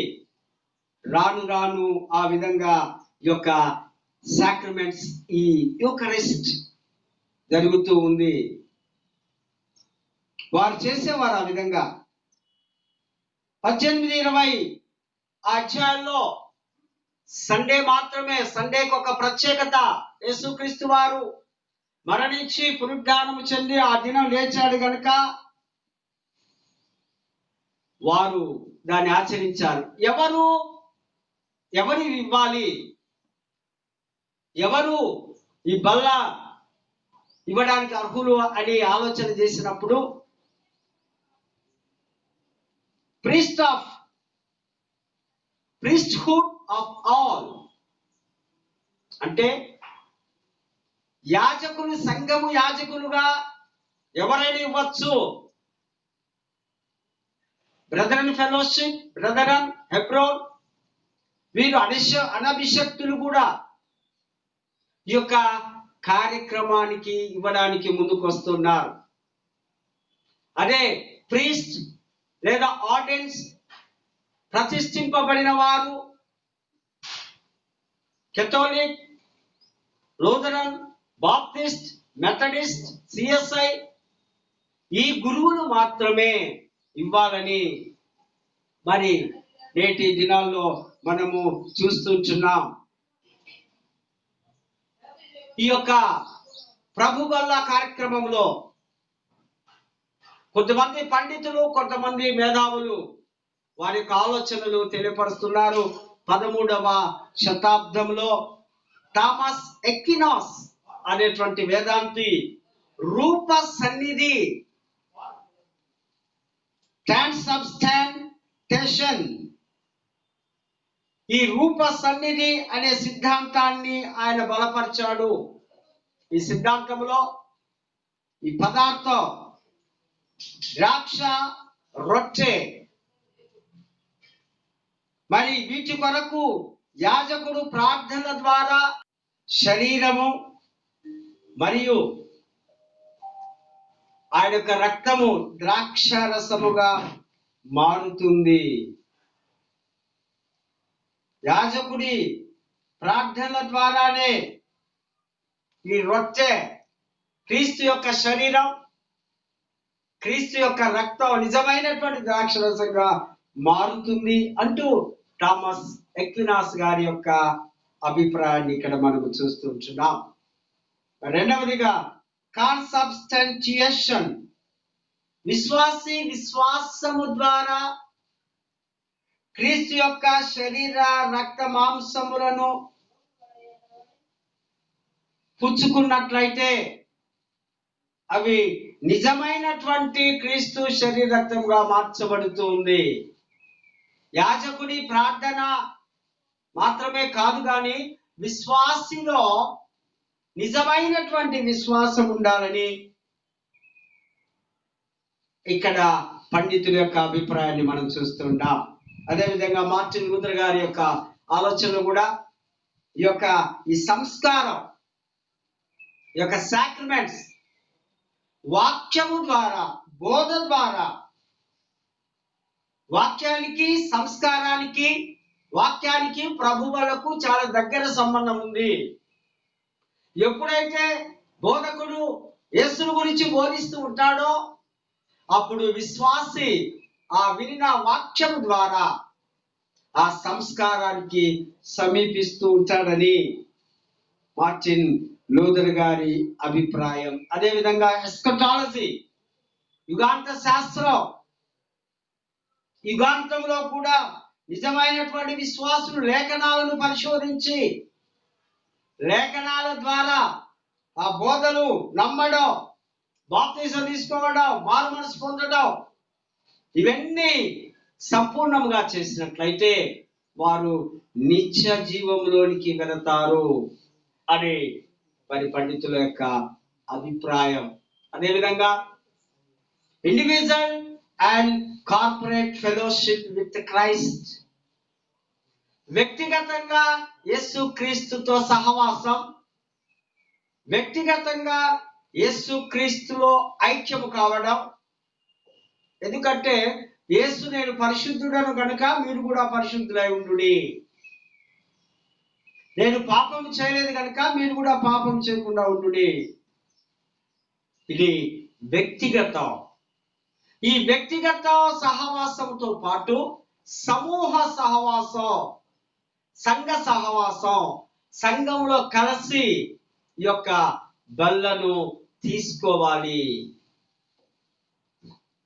రాను రాను ఆ విధంగా ఈ యొక్క సాక్రమెంట్స్, ఈ యూకరిస్ట్ జరుగుతూ ఉంది. వారు చేసేవారు ఆ విధంగా. 18, 20 అధ్యాయాల్లో సండే మాత్రమే, సండేకి ఒక ప్రత్యేకత. యేసుక్రీస్తు వారు మరణించి పునరుద్ధానము చెంది ఆ దినం లేచాడు గనుక వారు దాన్ని ఆచరించారు. ఎవరు ఇవ్వాలి, ఎవరు ఈ బల్ల ఇవ్వడానికి అర్హులు అని ఆలోచన చేసినప్పుడు ప్రీస్ట్హుడ్ ఆఫ్ ఆల్ అంటే యాజకులు, సంఘము యాజకులుగా ఎవరైనా ఇవ్వచ్చు. బ్రదరన్ ఫెలోషిప్, బ్రదరన్ హెబ్రోన్, వీరు అనభిషక్తులు కూడా ఈ యొక్క కార్యక్రమానికి ఇవ్వడానికి ముందుకు వస్తున్నారు. అదే ప్రీస్ట్ లేదా ఆర్డినెన్స్, ప్రతిష్ఠింపబడిన వారు, కేథోలిక్, లూథరన్, బాప్టిస్ట్, మెథడిస్ట్, సిఎస్ఐ, ఈ గురువులు మాత్రమే ఇవ్వాలని మరి నేటి దినాల్లో మనము చూస్తుంటున్నాం. ఈ యొక్క ప్రభు బల్ల కార్యక్రమంలో కొంతమంది పండితులు, కొంతమంది మేధావులు వారి యొక్క ఆలోచనలు తెలియపరుస్తున్నారు. 13వ శతాబ్దంలో థామస్ ఎక్వినాస్ అనేటువంటి వేదాంతి రూప సన్నిధి, ట్రాన్స్సబ్స్టాంటేషన్, ఈ రూప సన్నిధి అనే సిద్ధాంతాన్ని ఆయన బలపరిచాడు. ఈ సిద్ధాంతంలో ఈ పదార్థం ద్రాక్ష, రొట్టె, మరి వీటి కొరకు యాజకుడు ప్రార్థన ద్వారా శరీరము మరియు ఆయన యొక్క రక్తము ద్రాక్ష రసముగా మారుతుంది. యాజకుడి ప్రార్థనల ద్వారానే ఈ రొట్టె క్రీస్తు యొక్క శరీరం, క్రీస్తు యొక్క రక్తం నిజమైనటువంటి ద్రాక్ష రసంగా మారుతుంది అంటూ థామస్ ఎక్వినాస్ గారి యొక్క అభిప్రాయాన్ని ఇక్కడ మనము చూస్తుంటున్నాం. రెండవదిగా కాన్సబ్స్టెన్షియేషన్, విశ్వాసము ద్వారా క్రీస్తు యొక్క శరీర రక్త మాంసములను పుచ్చుకున్నట్లయితే అవి నిజమైనటువంటి క్రీస్తు శరీర రక్తంగా మార్చబడుతుంది. యాజకుడి ప్రార్థన మాత్రమే కాదు కానీ విశ్వాసిలో నిజమైనటువంటి విశ్వాసం ఉండాలని ఇక్కడ పండితుల యొక్క అభిప్రాయాన్ని మనం చూస్తున్నాం. అదేవిధంగా మార్టిన్ లూథర్ గారి యొక్క ఆలోచనలు కూడా ఈ సంస్కారం ఈ యొక్క సాక్రిమెంట్స్ వాక్యము ద్వారా, బోధ ద్వారా, వాక్యానికి, సంస్కారానికి, వాక్యానికి ప్రభువులకు చాలా దగ్గర సంబంధం ఉంది. ఎప్పుడైతే బోధకుడు యేసుని గురించి బోధిస్తూ ఉంటాడో అప్పుడు విశ్వాసి ఆ వినిన వాక్యం ద్వారా ఆ సంస్కారానికి సమీపిస్తూ ఉంటాడని మార్టిన్ లూథర్ గారి అభిప్రాయం. అదేవిధంగా ఎస్కటాలజీ, యుగాంత శాస్త్రం, యుగాంతంలో కూడా నిజమైనటువంటి విశ్వాసులు లేఖనాలను పరిశోధించి లేఖనాల ద్వారా ఆ బోధలు నమ్మడం, బాప్తిజం తీసుకోవడం, మారుమనసు పొందడం, ఇవన్నీ సంపూర్ణంగా చేసినట్లయితే వారు నిత్య జీవంలోనికి వెళతారు అని మరి పండితుల యొక్క అభిప్రాయం. అదేవిధంగా individual and corporate fellowship with Christ, వ్యక్తిగతంగా యేసు క్రీస్తుతో సహవాసం, వ్యక్తిగతంగా యేసు క్రీస్తులో ఐక్యము కావడం. ఎందుకంటే యేసు నేను పరిశుద్ధుడను గనుక మీరు కూడా పరిశుద్ధులై ఉండుడి, నేను పాపం చేయలేదు కనుక మీరు కూడా పాపం చేయకుండా ఉండుడి. ఇది వ్యక్తిగతం. ఈ వ్యక్తిగత సహవాసంతో పాటు సమూహ సహవాసం, సంఘ సహవాసం, సంఘంలో కలిసి ఈ యొక్క బల్లను తీసుకోవాలి.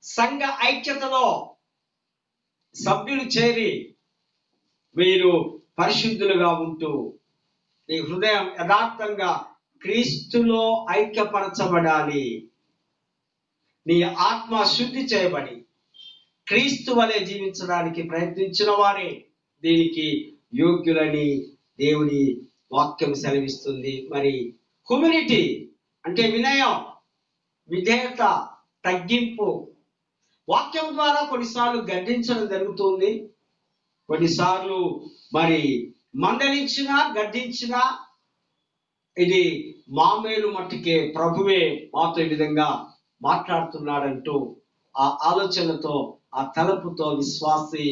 సంఘ ఐక్యతలో సభ్యులు చేరి మీరు పరిశుద్ధులుగా ఉంటూ నీ హృదయం యథార్థంగా క్రీస్తులో ఐక్యపరచబడాలి. నీ ఆత్మ శుద్ధి చేయబడి క్రీస్తు వలె జీవించడానికి ప్రయత్నించిన వారే దీనికి యోగ్యులని దేవుని వాక్యం సెలవిస్తుంది. మరి హ్యూమిలిటీ అంటే వినయం, విధేయత, తగ్గింపు. వాక్యం ద్వారా కొన్నిసార్లు గద్దించడం జరుగుతుంది, కొన్నిసార్లు మరి మందలించినా గద్దించినా ఇది మామేలు మట్టుకే ప్రభువే మాతో ఈ విధంగా మాట్లాడుతున్నాడంటూ ఆ ఆలోచనతో, ఆ తలపుతో విశ్వాసి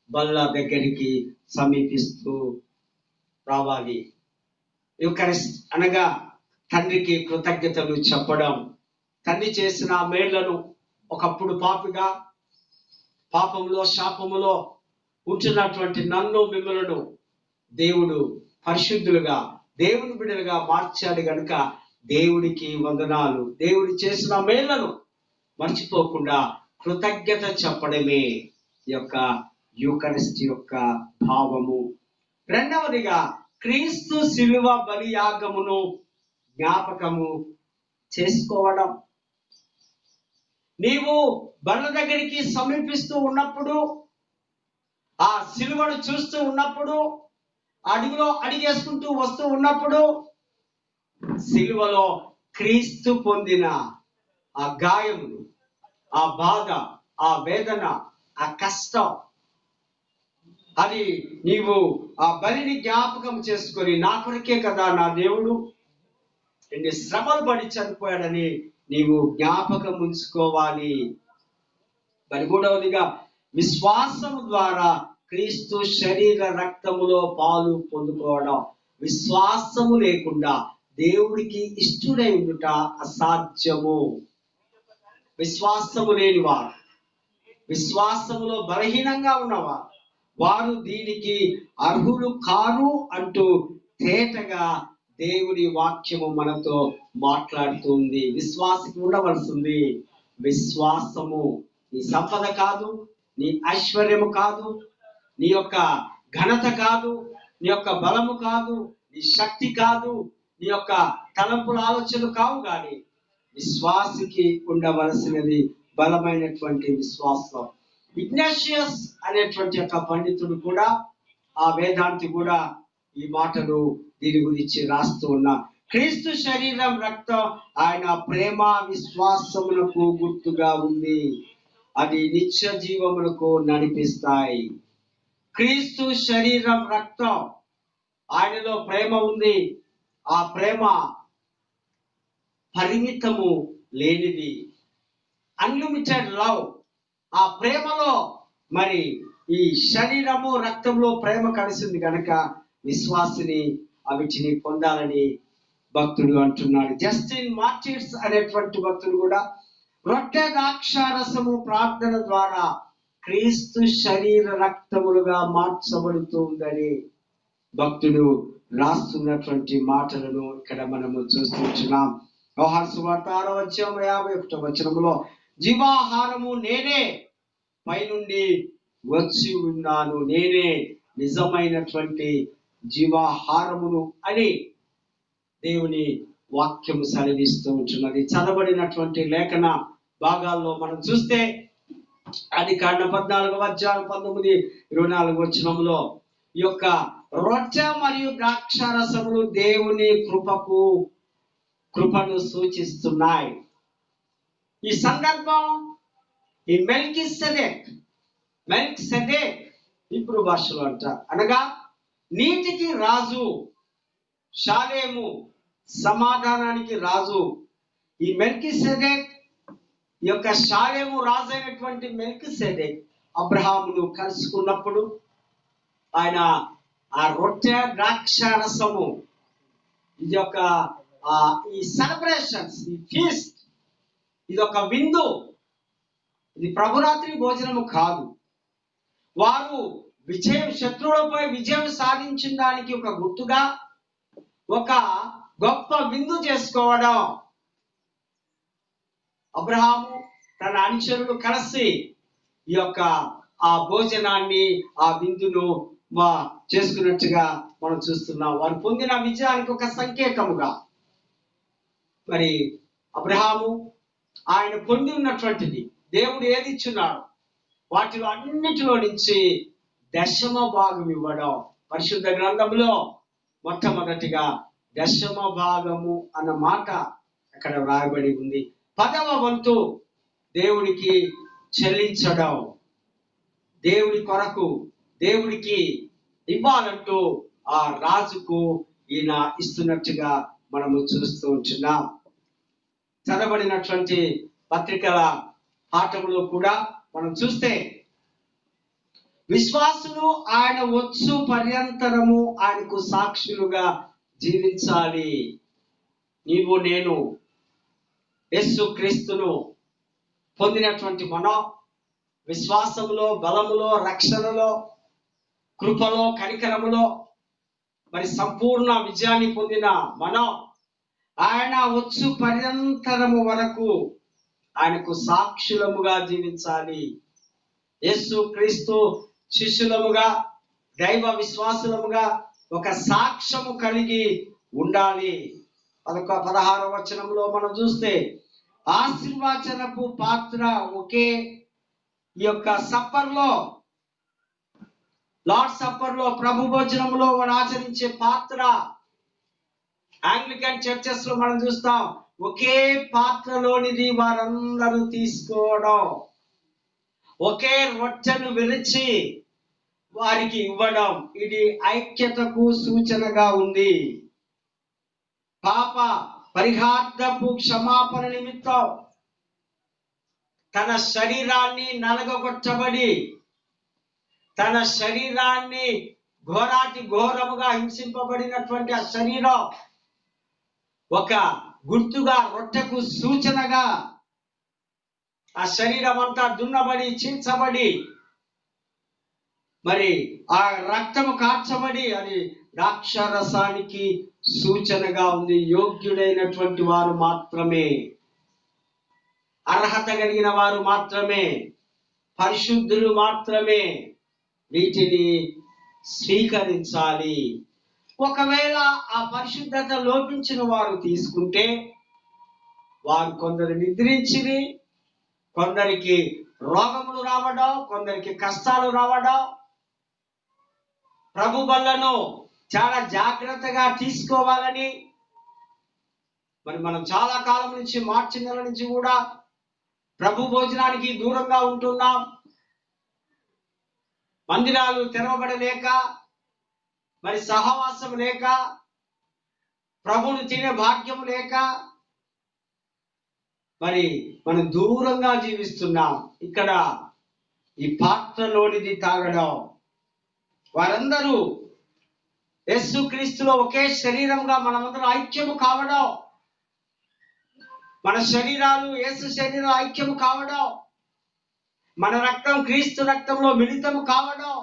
బల్ల దగ్గరికి సమీపిస్తూ రావాలి. యూకరిస్ట్ అనగా తండ్రికి కృతజ్ఞతలు చెప్పడం. తండ్రి చేసిన మేళ్లను, ఒకప్పుడు పాపిగా పాపంలో శాపములో ఉంటున్నటువంటి నన్ను మిమ్మలను దేవుడు పరిశుద్ధులుగా, దేవుని బిడ్డలుగా మార్చాడు గనుక దేవుడికి వందనాలు. దేవుడు చేసిన మేళ్లను మర్చిపోకుండా కృతజ్ఞత చెప్పడమే ఈ యొక్క యూకరిస్ట్ యొక్క భావము. రెండవదిగా క్రీస్తు శిలువ బలియాగమును జ్ఞాపకము చేసుకోవడం. నీవు బల్ల దగ్గరికి సమీపిస్తూ ఉన్నప్పుడు, ఆ శిలువను చూస్తూ ఉన్నప్పుడు, అడుగులో అడిగేసుకుంటూ వస్తూ ఉన్నప్పుడు శిలువలో క్రీస్తు పొందిన ఆ గాయములు, ఆ బాధ, ఆ వేదన, ఆ కష్టం, అది నీవు ఆ బలిని జ్ఞాపకం చేసుకొని నా కొరకే కదా నా దేవుడు ఎన్ని శ్రమలు పడి చనిపోయాడని నీవు జ్ఞాపకం ఉంచుకోవాలి. మరి మూడవదిగా విశ్వాసము ద్వారా క్రీస్తు శరీర రక్తములో పాలు పొందుకోవడం. విశ్వాసము లేకుండా దేవుడికి ఇష్టుడై ఉండుట అసాధ్యము. విశ్వాసము లేని వారు, విశ్వాసములో బలహీనంగా ఉన్నవారు, వారు దీనికి అర్హులు కారు అంటూ తేటగా దేవుని వాక్యము మనతో మాట్లాడుతుంది. విశ్వాసకి ఉండవలసింది విశ్వాసము. నీ సంపద కాదు, నీ ఐశ్వర్యము కాదు, నీ యొక్క ఘనత కాదు, నీ యొక్క బలము కాదు, నీ శక్తి కాదు, నీ యొక్క తలంపుల ఆలోచనలు కావు, కానీ విశ్వాసికి ఉండవలసినది బలమైనటువంటి విశ్వాసం. ఇగ్నాషియస్ అనేటువంటి యొక్క పండితుడు కూడా, ఆ వేదాంతి కూడా ఈ మాటలు దీని గురించి రాస్తూ ఉన్నా. క్రీస్తు శరీరం రక్తం ఆయన ప్రేమ విశ్వాసములకు గుర్తుగా ఉంది, అది నిత్య జీవములకు నడిపిస్తాయి. క్రీస్తు శరీరం రక్తం, ఆయనలో ప్రేమ ఉంది. ఆ ప్రేమ పరిమితము లేనిది, అన్లిమిటెడ్ లవ్. ఆ ప్రేమలో మరి ఈ శరీరము రక్తంలో ప్రేమ కలిసింది కనుక విశ్వాసిని వీటిని పొందాలని భక్తుడు అంటున్నాడు. జస్టిన్ మార్టిన్స్ అనేటువంటి భక్తుడు కూడా రొట్టె ద్రాక్షారసము ప్రార్థన ద్వారా క్రీస్తు శరీర రక్తములుగా మార్చబడుతుందని భక్తుడు రాస్తున్నటువంటి మాటలను ఇక్కడ మనము చూస్తున్నాం. యోహాను సువార్త 6వ అధ్యాయం 51వ వచనములో జీవాహారము నేనే, పైనుండి వచ్చి ఉన్నాను, నేనే నిజమైనటువంటి జీవాహారమును అని దేవుని వాక్యము సెలవిస్తూ ఉంటున్నది. చదవబడినటువంటి లేఖన భాగాల్లో మనం చూస్తే ఆదికాండం 14వ అధ్యాయం 19, 24 వచనంలో ఈ యొక్క రొట్టె మరియు ద్రాక్షారసములు దేవుని కృపను సూచిస్తున్నాయి. ఈ సందర్భం ఈ మెల్కిసెదెక్ హిబ్రూ భాషలో అంటారు, అనగా నీటికి రాజు, షాలేము సమాధానానికి రాజు. ఈ మెల్కిసెదెక్ యొక్క షాలేము రాజు అయినటువంటి మెల్కిసెదెక్ అబ్రహామును కలుసుకున్నప్పుడు ఆయన ఆ రొట్టె ద్రాక్షారసము, ఇది ఒక ఈ సెలబ్రేషన్స్, ఈ ఫీస్ట్, ఇది ఒక విందు, ఇది ప్రభురాత్రి భోజనము కాదు. వారు శత్రువులపై విజయం సాధించిన దానికి ఒక గుర్తుగా ఒక గొప్ప విందు చేసుకోవడం. అబ్రహాము తన అనుచరులు కలిసి ఈ యొక్క ఆ భోజనాన్ని, ఆ విందును చేసుకున్నట్టుగా మనం చూస్తున్నాం. వారు పొందిన విజయానికి ఒక సంకేతముగా మరి అబ్రహాము ఆయన పొంది ఉన్నటువంటిది, దేవుడు ఏది ఇచ్చున్నాడు వాటిలో అన్నిటిలో నుంచి 10వ భాగం ఇవ్వడం. పరిశుద్ధ గ్రంథంలో మొట్టమొదటిగా 10వ భాగము అన్న మాట అక్కడ వ్రాయబడి ఉంది. 10వ వంతు దేవుడికి చెల్లించడం, దేవుడి కొరకు దేవుడికి ఇవ్వాలంటూ ఆ రాజుకు ఈయన ఇస్తున్నట్టుగా మనము చూస్తూ ఉంటున్నాం. చదవబడినటువంటి పత్రికల పాఠంలో కూడా మనం చూస్తే విశ్వాసులు ఆయన వచ్చు పర్యంతరము ఆయనకు సాక్షులుగా జీవించాలి. నీవు నేను యేసు క్రీస్తును పొందినటువంటి మనం విశ్వాసములో, బలములో, రక్షణలో, కృపలో, కనికరములో మరి సంపూర్ణ విజయాన్ని పొందిన మనం ఆయన వచ్చు పర్యంతరము వరకు ఆయనకు సాక్షులముగా జీవించాలి. యేసు క్రీస్తు శిష్యులముగా, దైవ విశ్వాసులముగా ఒక సాక్ష్యము కలిగి ఉండాలి. 16వ వచనంలో మనం చూస్తే ఆశీర్వచనపు పాత్ర ఒకే ఈ యొక్క సప్పర్లో, లార్డ్ సప్పర్లో, ప్రభు భోజనంలో వారు ఆచరించే పాత్ర, ఆంగ్లికన్ చర్చెస్ లో మనం చూస్తాం ఒకే పాత్రలోనిది వారందరూ తీసుకోవడం, ఒకే రొట్టెను విరిచి వారికి ఇవ్వడం. ఇది ఐక్యతకు సూచనగా ఉంది. పాప పరిహార్థపు క్షమాపణ నిమిత్తం తన శరీరాన్ని నలగగొట్టబడి, తన శరీరాన్ని ఘోరముగా హింసింపబడినటువంటి ఆ శరీరం ఒక గుర్తుగా, రొట్టెకు సూచనగా ఆ శరీరం అంతా దున్నబడి, చీల్చబడి, మరి ఆ రక్తము కార్చబడి అది ద్రాక్షారసానికి సూచనగా ఉంది. యోగ్యుడైనటువంటి వారు మాత్రమే, అర్హత కలిగిన వారు మాత్రమే, పరిశుద్ధులు మాత్రమే వీటిని స్వీకరించాలి. ఒకవేళ ఆ పరిశుద్ధత లోపించిన వారు తీసుకుంటే వారు కొందరు నిద్రించిరి, కొందరికి రోగములు రావడం, కొందరికి కష్టాలు రావడం, ప్రభు బలను చాలా జాగ్రత్తగా తీసుకోవాలని మరి మనం చాలా కాలం నుంచి, మార్చి నెల నుంచి కూడా ప్రభు భోజనానికి దూరంగా ఉంటున్నాం. మందిరాలు తెరవబడలేక, మరి సహవాసం లేక, ప్రభువును తినే భాగ్యం లేక మరి మనం దూరంగా జీవిస్తున్నాం. ఇక్కడ ఈ పాత్రలోనిది తాగడం, వారందరూ యేసుక్రీస్తులో ఒకే శరీరంగా మనమందరం ఐక్యము కావడం, మన శరీరాలు యేసు శరీరం ఐక్యము కావడం, మన రక్తం క్రీస్తు రక్తంలో మిళితము కావడం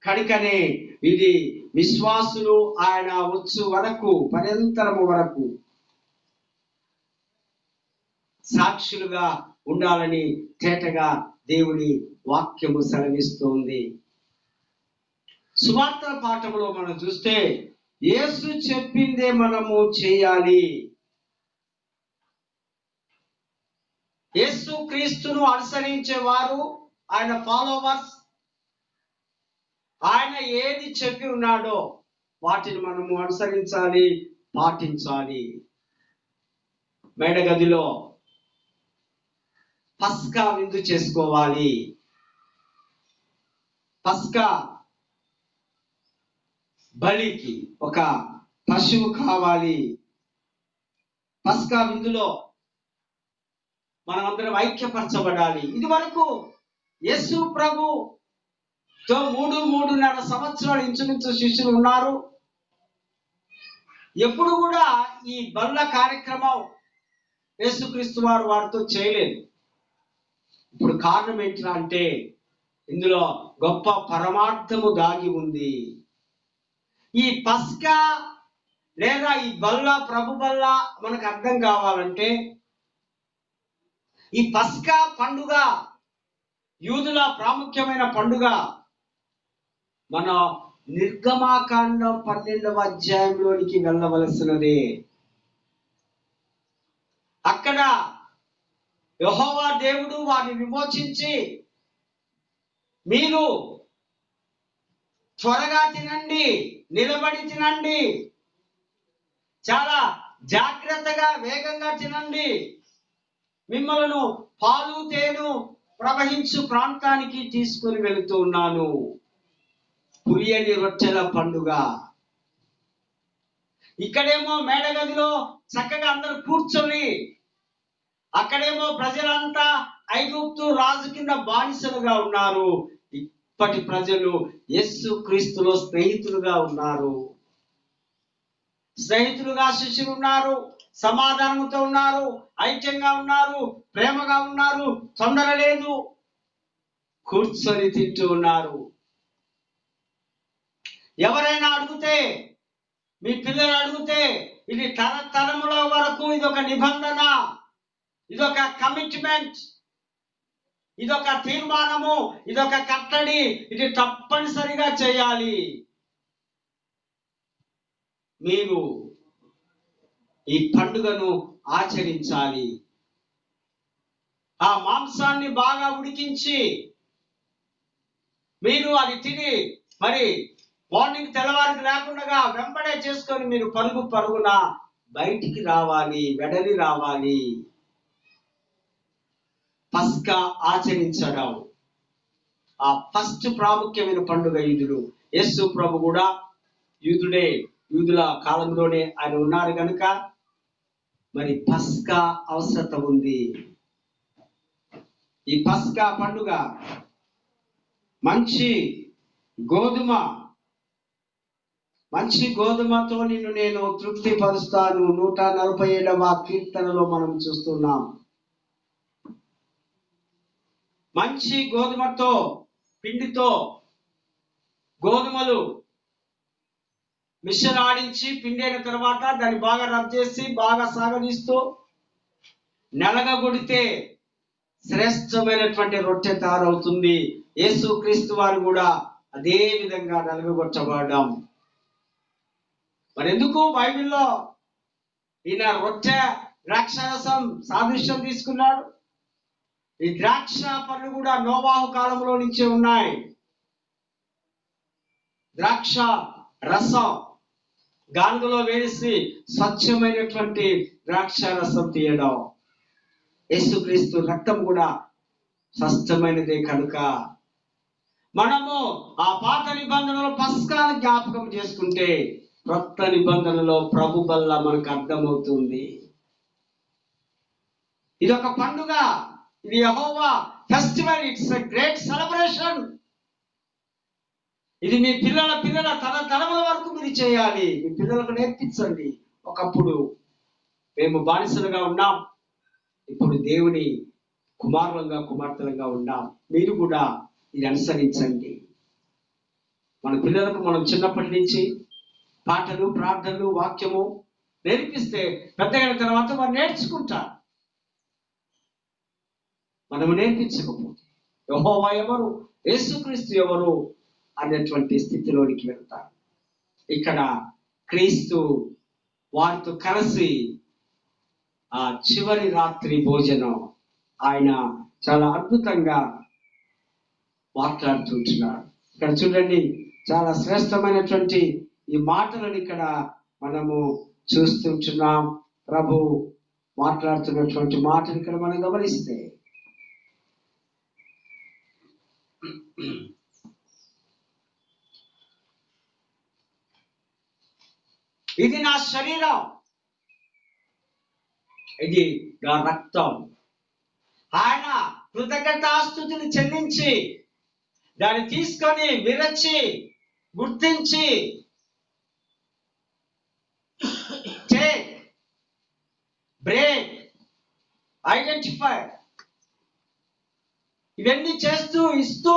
కనుకనే ఇది విశ్వాసులు ఆయన వచ్చు వరకు పర్యంతరము వరకు సాక్షులుగా ఉండాలని తేటగా దేవుని వాక్యము సెలవిస్తుంది. సువార్త పాఠంలో మనం చూస్తే యేసు చెప్పిందే మనము చేయాలి. యేసు క్రీస్తును అనుసరించేవారు, ఆయన ఫాలోవర్స్, ఆయన ఏది చెప్పి ఉన్నాడో వాటిని మనము అనుసరించాలి, పాటించాలి. మేడగదిలో పస్కా విందు చేసుకోవాలి. పస్కా బలికి ఒక పశువు కావాలి. పస్కా విందులో మనమందరం ఐక్యపరచబడాలి. ఇది వరకు యేసు ప్రభుతో 3.5 సంవత్సరాలు ఇంచుమించు శిష్యులు ఉన్నారు. ఎప్పుడు కూడా ఈ బల్ల కార్యక్రమం యేసుక్రీస్తు వారితో చేయలేదు. ఇప్పుడు కారణం ఏంటంటే అంటే ఇందులో గొప్ప పరమార్థము దాగి ఉంది. ఈ పస్కా లేదా ఈ బల్ల, ప్రభు బల్ల మనకు అర్థం కావాలంటే ఈ పస్కా పండుగ యూదుల ప్రాముఖ్యమైన పండుగ. మన నిర్గమాకాండం 12వ అధ్యాయంలోనికి వెళ్ళవలసినదే. అక్కడ యెహోవా దేవుడు వారిని విమోచించి, మీరు త్వరగా తినండి, నిలబడి తినండి, చాలా జాగ్రత్తగా వేగంగా తినండి, మిమ్మలను పాలు తేనె ప్రవహించు ప్రాంతానికి తీసుకొని వెళుతూ ఉన్నాను. పులియని రొట్టెల పండుగ. ఇక్కడేమో మేడగదిలో చక్కగా అందరూ కూర్చొని, అక్కడేమో ప్రజలంతా ఐగుప్తు రాజు కింద బానిసలుగా ఉన్నారు. ఇప్పటి ప్రజలు యేసు క్రీస్తులో స్నేహితులుగా ఉన్నారు. స్నేహితులుగా శిష్యులు ఉన్నారు, సమాధానంతో ఉన్నారు, ఐక్యంగా ఉన్నారు, ప్రేమగా ఉన్నారు, తొందర లేదు, కూర్చొని తింటూ ఉన్నారు. ఎవరైనా అడిగితే, మీ పిల్లలు అడిగితే, ఇది తరతరముల వరకు ఇదొక నిబంధన, ఇదొక కమిట్మెంట్, ఇదొక తీర్మానము, ఇదొక కట్టడి, ఇది తప్పనిసరిగా చేయాలి. మీరు ఈ పండుగను ఆచరించాలి. ఆ మాంసాన్ని బాగా ఉడికించి మీరు అది తిని మరి మార్నింగ్ తెల్లవారికి లేకుండా వెంబడే చేసుకొని మీరు పరుగున బయటికి రావాలి, వెడలి రావాలి. పస్కా ఆచరించడం ఆ ఫస్ట్ ప్రాముఖ్యమైన పండుగ యూదులు. యేసు ప్రభు కూడా యూదుడే, యూదుల కాలంలోనే ఆయన ఉన్నారు కనుక మరి పస్కా అవసరత ఉంది. ఈ పస్కా పండుగ మంచి గోధుమతో నిన్ను నేను తృప్తి పరుస్తాను. 147వ కీర్తనలో మనం చూస్తున్నాం. మంచి గోధుమతో, పిండితో గోధుమలు మిషన్ ఆడించి పిండిన తర్వాత దాన్ని బాగా రబ్ చేసి బాగా సాగదీస్తూ నలగగొడితే శ్రేష్టమైనటువంటి రొట్టె తయారవుతుంది. యేసు క్రీస్తు వారు కూడా అదే విధంగా నలగగొట్టబడ్డాం. మరి ఎందుకు బైబిల్లో ఈయన రొట్టె ద్రాక్షారసం సాదృశ్యం తీసుకున్నాడు? ఈ ద్రాక్ష పళ్ళు కూడా నోవాహు కాలంలో నుంచే ఉన్నాయి. ద్రాక్ష రసం గానుగలో వేసి స్వచ్ఛమైనటువంటి ద్రాక్ష రసం తీయడం. యేసుక్రీస్తు రక్తం కూడా స్వచ్ఛమైనదే కనుక మనము ఆ పాత నిబంధనలో పస్కాను జ్ఞాపకం చేసుకుంటే కొత్త నిబంధనలో ప్రభు వల్ల మనకు అర్థమవుతుంది. ఇది ఒక పండుగ, ఇది Jehovah festival, it's a great celebration. ఇది మీ పిల్లల తరముల వరకు మీరు చేయాలి. మీ పిల్లలకు నేర్పించండి. ఒకప్పుడు మేము బానిసలుగా ఉన్నాం, ఇప్పుడు దేవుని కుమారులుగా కుమార్తెలుగా ఉన్నాం. మీరు కూడా ఇది అనుసరించండి. మన పిల్లలకు మనం చిన్నప్పటి నుంచి పాటలు, ప్రార్థనలు, వాక్యము నేర్పిస్తే పెద్దగైన తర్వాత వారు నేర్చుకుంటారు. మనము నేర్పించకపోతే యెహోవా ఎవరు, యేసుక్రీస్తు ఎవరు అనేటువంటి స్థితిలోనికి వెళ్తారు. ఇక్కడ క్రీస్తు వారితో కలిసి ఆ చివరి రాత్రి భోజనం ఆయన చాలా అద్భుతంగా మాట్లాడుతుంటున్నాడు. ఇక్కడ చూడండి, చాలా శ్రేష్టమైనటువంటి ఈ మాటలను ఇక్కడ మనము చూస్తుంటున్నాం. ప్రభు మాట్లాడుతున్నటువంటి మాటలు ఇక్కడ మనం గమనిస్తే, ఇది నా శరీరం, ఇది నా రక్తం. ఆయన కృతజ్ఞతాస్తుతులు చెల్లించి దాన్ని తీసుకొని విరచి గుర్తించి టేక్, బ్రేక్, ఐడెంటిఫై ఇవన్నీ చేస్తూ ఇస్తూ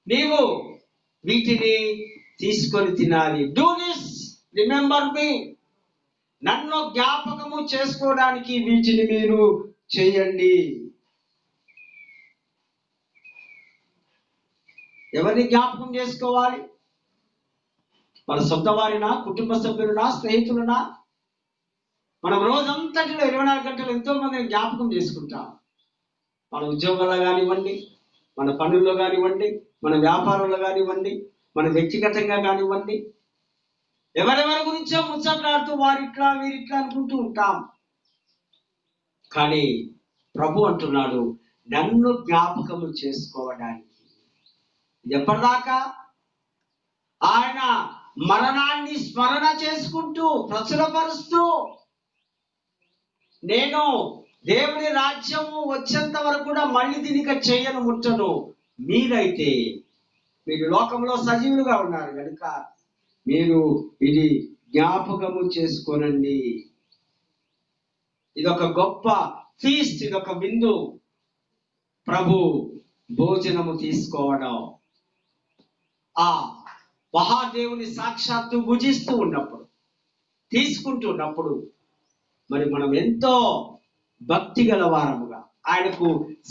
నీవు వీటిని తీసుకొని తినాలి. Do this, remember me. నన్ను జ్ఞాపకము చేసుకోవడానికి వీటిని మీరు చేయండి. ఎవరిని జ్ఞాపకం చేసుకోవాలి? మన సొంత వారినా, కుటుంబ సభ్యులనా, స్నేహితులనా? మనం రోజంతటిలో 24 గంటలు ఎంతో మందిని జ్ఞాపకం చేసుకుంటాం. మన ఉద్యోగాల్లో కానివ్వండి, మన పనుల్లో కానివ్వండి, మన వ్యాపారంలో కానివ్వండి, మన వ్యక్తిగతంగా కానివ్వండి, ఎవరెవరి గురించో ముచ్చట్లాడుతూ వారిట్లా వీరిట్లా అనుకుంటూ ఉంటాం. కానీ ప్రభు అంటున్నాడు, నన్ను జ్ఞాపకము చేసుకోవడానికి. ఎప్పటిదాకా? ఆయన మరణాన్ని స్మరణ చేసుకుంటూ ప్రచురపరుస్తూ, నేను దేవుని రాజ్యము వచ్చేంత వరకు కూడా మళ్ళీ దీనిక చేయను, ముట్టను. మీరైతే మీరు లోకంలో సజీవులుగా ఉన్నారు కనుక మీరు ఇది జ్ఞాపకము చేసుకోనండి. ఇదొక గొప్ప ఫీస్ట్, ఇదొక విందు. ప్రభు భోజనము తీసుకోవడం, ఆ మహాదేవుని సాక్షాత్తు భుజిస్తూ ఉన్నప్పుడు, తీసుకుంటున్నప్పుడు మరి మనం ఎంతో భక్తి గల వారముగా ఆయనకు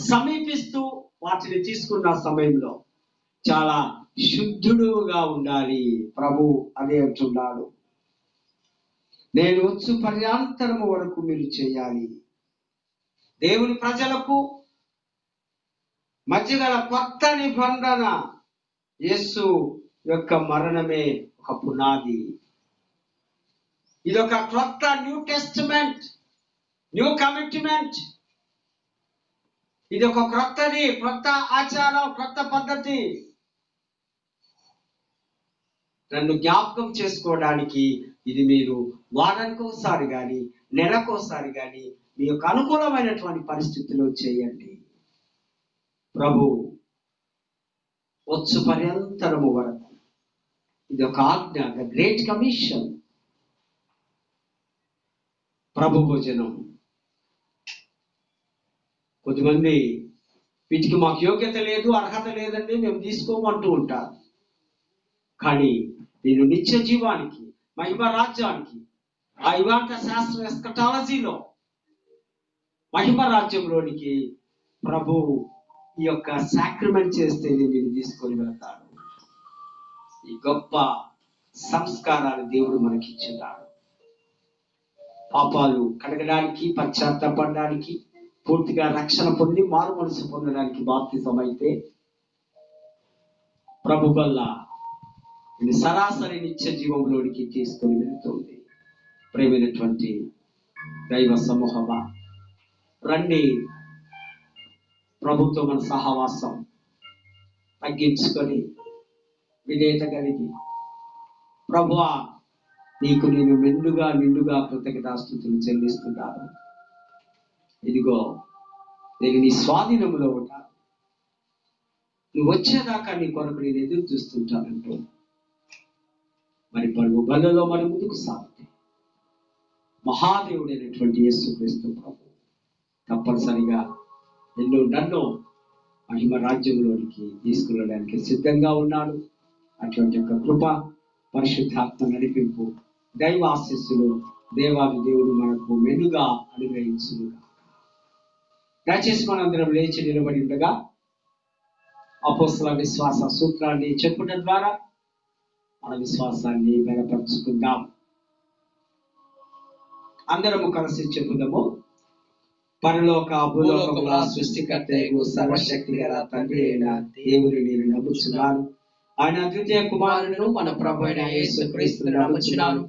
సమీపిస్తూ వాటిని తీసుకున్న సమయంలో చాలా శుద్ధుడుగా ఉండాలి. ప్రభు అదే అంటున్నాడు, నేను వచ్చు పర్యాంతరము వరకు మీరు చేయాలి. దేవుని ప్రజలకు మధ్య గల కొత్త నిబంధన యేసు యొక్క మరణమే ఒక పునాది. ఇదొక క్రొత్త న్యూ టెస్టిమెంట్, న్యూ కమిట్మెంట్. ఇది ఒక క్రొత్తది, క్రొత్త ఆచారం, క్రొత్త పద్ధతి. నన్ను జ్ఞాపకం చేసుకోవడానికి ఇది మీరు వారానికి ఒకసారి కానీ, నెలకోసారి కానీ మీ యొక్క అనుకూలమైనటువంటి పరిస్థితుల్లో చేయండి. ప్రభు వచ్చు పర్యంతరము వరకు ఇది ఒక ఆజ్ఞ, ద గ్రేట్ కమిషన్. ప్రభు భోజనం. కొద్దిమంది వీటికి మాకు యోగ్యత లేదు, అర్హత లేదండి, మేము తీసుకోమంటూ ఉంటారు. కానీ నేను నిత్య జీవానికి, మహిమ రాజ్యానికి, ఆ ఇవాంత శాస్త్ర ఎస్కటాలజీలో మహిమ రాజ్యంలోనికి ప్రభు ఈ యొక్క సాక్రిమెంట్ చేస్తే నేను తీసుకొని వెళ్తాను. ఈ గొప్ప సంస్కారాలు దేవుడు మనకి ఇచ్చున్నాడు. పాపాలు కడగడానికి, పశ్చాత్తాపడడానికి, పూర్తిగా రక్షణ పొంది మారు మనసు పొందడానికి బాప్తిసం అయితే, ప్రభు వల్ల ఇది సరాసరి నిత్య జీవంలోనికి తీసుకొని వెళ్తుంది. ప్రేమైనటువంటి దైవ సమూహమా, రండి ప్రభుత్వం మన సహవాసం తగ్గించుకొని విధేయత కలిగి, ప్రభువా నీకు నేను నిండుగా కృతజ్ఞతాస్తుతులు చెల్లిస్తున్నాను. ఇదిగో నేను నీ స్వాధీనంలో ఉంటాను, నువ్వు వచ్చేదాకా నీ కొరకు నేను ఎదురు చూస్తుంటానంటూ మరి పలువు బలలో మన ముందుకు సాగితే మహాదేవుడైనటువంటి యేసుక్రీస్తు ప్రభు తప్పనిసరిగా నన్ను మహిమ రాజ్యంలోనికి తీసుకువెళ్ళడానికి సిద్ధంగా ఉన్నాడు. అటువంటి యొక్క కృప, పరిశుద్ధాత్మ నడిపింపు, దైవ ఆశీస్సులు దేవాది దేవుడు మనకు మెనుగా అనుగ్రహించునుగా. దయచేసి మనందరం లేచి నిలబడి ఉండగా అపోస్తల విశ్వాస సూత్రాన్ని చెప్పుట ద్వారా మన విశ్వాసాన్ని బలపరుచుకుందాం. అందరము కలిసి చెప్పుదాము. పరలోక భూలోకముల సృష్టికర్తయగు సర్వశక్తి గల తండ్రి అయిన దేవుని నేను నమ్ముచున్నాను. ఆయన ద్వితీయ కుమారులను మన ప్రభు అయిన యేసుక్రీస్తును నమ్ముచున్నాను.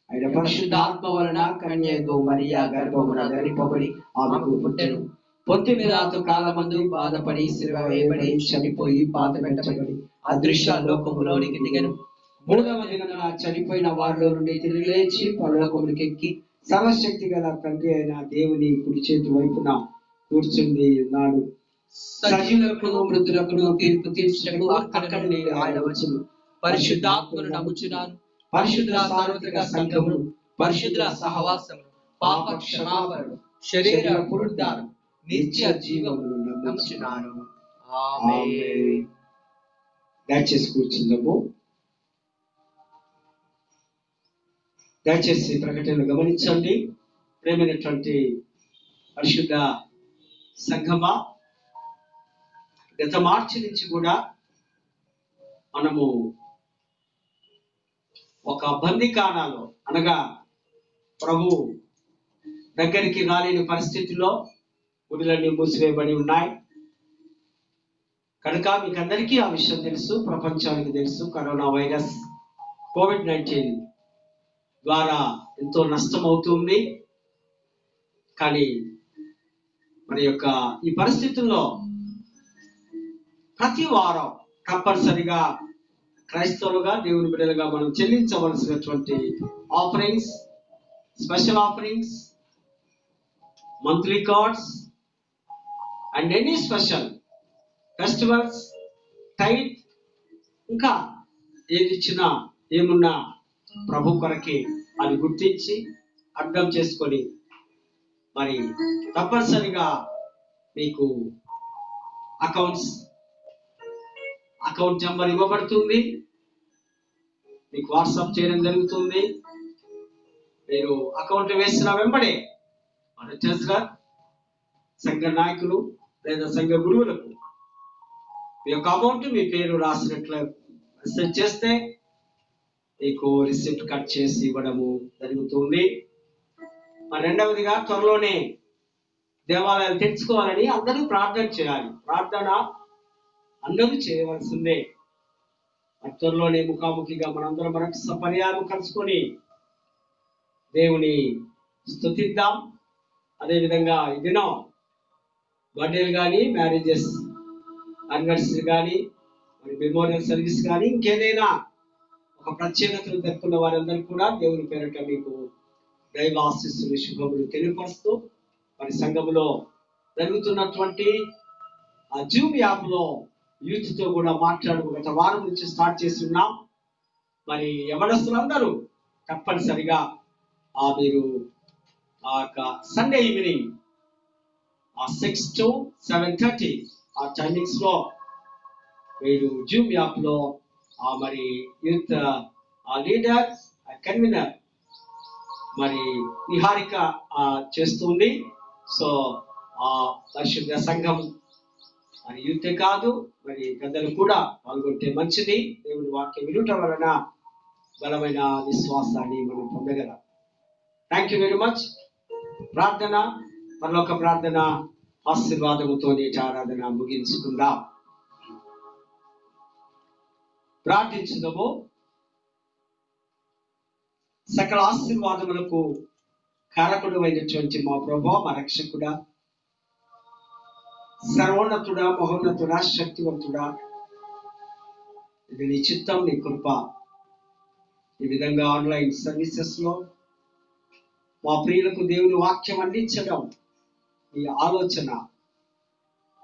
ఆయన పరిశుద్ధాత్మ వలన కన్యకు మరియా గర్భమున ధరింపబడి ఆమెకు పుట్టెను. పొంతి పిలాతు కాలమందు బాధపడి సిలువ వేయబడి చనిపోయి పాత పెట్టబడి అదృశ్య లోకములోనికి దిగెను. మూడవ దినమున చనిపోయిన వారిలో నుండి తిరిగి లేచి పరలోకమునికి ఎక్కి సర్వశక్తి గల తండ్రి అయిన దేవుని కుడి చేతి వైపున కూర్చుండి ఉన్నాడు. సజీవులకు మృతులకు తీర్పు తీర్చుటకు అక్కడ నుండి ఆయన వచ్చును. పరిశుద్ధాత్మను నమ్ముచున్నాను. పరిశుద్ధ సార్వత్రిక సంఘమును, పరిశుద్ధుల సహవాసమును, పాప క్షమాపణను, శరీర పునరుద్ధానం, నిత్య జీవమును నమ్ముచున్నాను. ఆమేన్. దయచేసి కూర్చుందాము. దయచేసి ప్రకటనలు గమనించండి. ప్రేమైనటువంటి పరిశుద్ధ సంఘమా, గత మార్చి నుంచి కూడా మనము ఒక బందికానాలో, అనగా ప్రభు దగ్గరికి రాలేని పరిస్థితిలో గుడులన్నీ మూసివేయబడి ఉన్నాయి కనుక మీకు అందరికీ ఆ విషయం తెలుసు, ప్రపంచానికి తెలుసు. కరోనా వైరస్ COVID-19 ద్వారా ఎంతో నష్టం అవుతుంది. కానీ మరి యొక్క ఈ పరిస్థితుల్లో ప్రతి వారం తప్పనిసరిగా క్రైస్తవులుగా, దేవుని బిడ్డలుగా మనం చెల్లించవలసినటువంటి offerings, special offerings, monthly cards and any special festivals, tithe, ఇంకా ఏది ఇచ్చినా ఏమున్నా ప్రభు కొరకే అది గుర్తించి అర్థం చేసుకొని మరి తప్పనిసరిగా మీకు అకౌంట్ నెంబర్ ఇవ్వబడుతుంది. మీకు వాట్సాప్ చేయడం జరుగుతుంది. మీరు అకౌంట్ వేసిన వెంబడే మన ట్రెజరర్, సంఘ నాయకులు లేదా సంఘ గురువులకు మీ యొక్క అమౌంట్, మీ పేరు రాసినట్లు మెసేజ్ చేస్తే మీకు రిసిప్ట్ కట్ చేసి ఇవ్వడము జరుగుతుంది. మరి రెండవదిగా త్వరలోనే దేవాలయాలు తెచ్చుకోవాలని అందరూ ప్రార్థన చేయాలి. ప్రార్థన అందరూ చేయవలసిందే. త్వరలోనే ముఖాముఖిగా మనందరం మరొక సపర్యాలు కలుసుకొని దేవుని స్తుతిద్దాం. అదేవిధంగా ఈ దినం బర్త్డేలు కానీ, మ్యారేజెస్, యానివర్సరీ కానీ, మరి మెమోరియల్ సర్వీస్ కానీ, ఇంకేదైనా ఒక ప్రత్యేకతను దక్కున్న వారందరూ కూడా దేవుని పేరట మీకు దైవ ఆశీస్సులు, శుభములు తెలియపరుస్తూ మరి సంఘములో జరుగుతున్నటువంటి ఆ జూమ్ యాప్లో యూత్తో కూడా గత వారం నుంచి స్టార్ట్ చేసి ఉన్నాం. మరి యవనస్తులందరూ తప్పనిసరిగా మీరు ఆ యొక్క సండే ఈవినింగ్ 6 to 7:30 ఆ టైమింగ్స్ లో మీరు జూమ్ యాప్ లో మరి యూత్ లీడర్, కన్వీనర్ మరి నిహారిక చేస్తుంది. సో పరిశుద్ధ సంఘం మరి యూతే కాదు, మరి పెద్దలు కూడా పాల్గొంటే మంచిది. దేవుని వాక్యం వినుట వలన బలమైన విశ్వాసాన్ని మనం పొందగలం. Thank you very much. ప్రార్థన, పరలోక ప్రార్థన ఆశీర్వాదముతో నేటి ఆరాధన ముగించుకుందాం. ప్రార్థించుదాము. సకల ఆశీర్వాదములకు కారకుడు అయినటువంటి మా ప్రభువా, మా రక్షకుడా, సర్వోన్నతుడా, మహోన్నతుడా, శక్తివంతుడా, ఇది నీ చిత్తం, నీ కృప. ఈ విధంగా ఆన్లైన్ సర్వీసెస్ లో మా ప్రియులకు దేవుని వాక్యం అందించడం మీ ఆలోచన,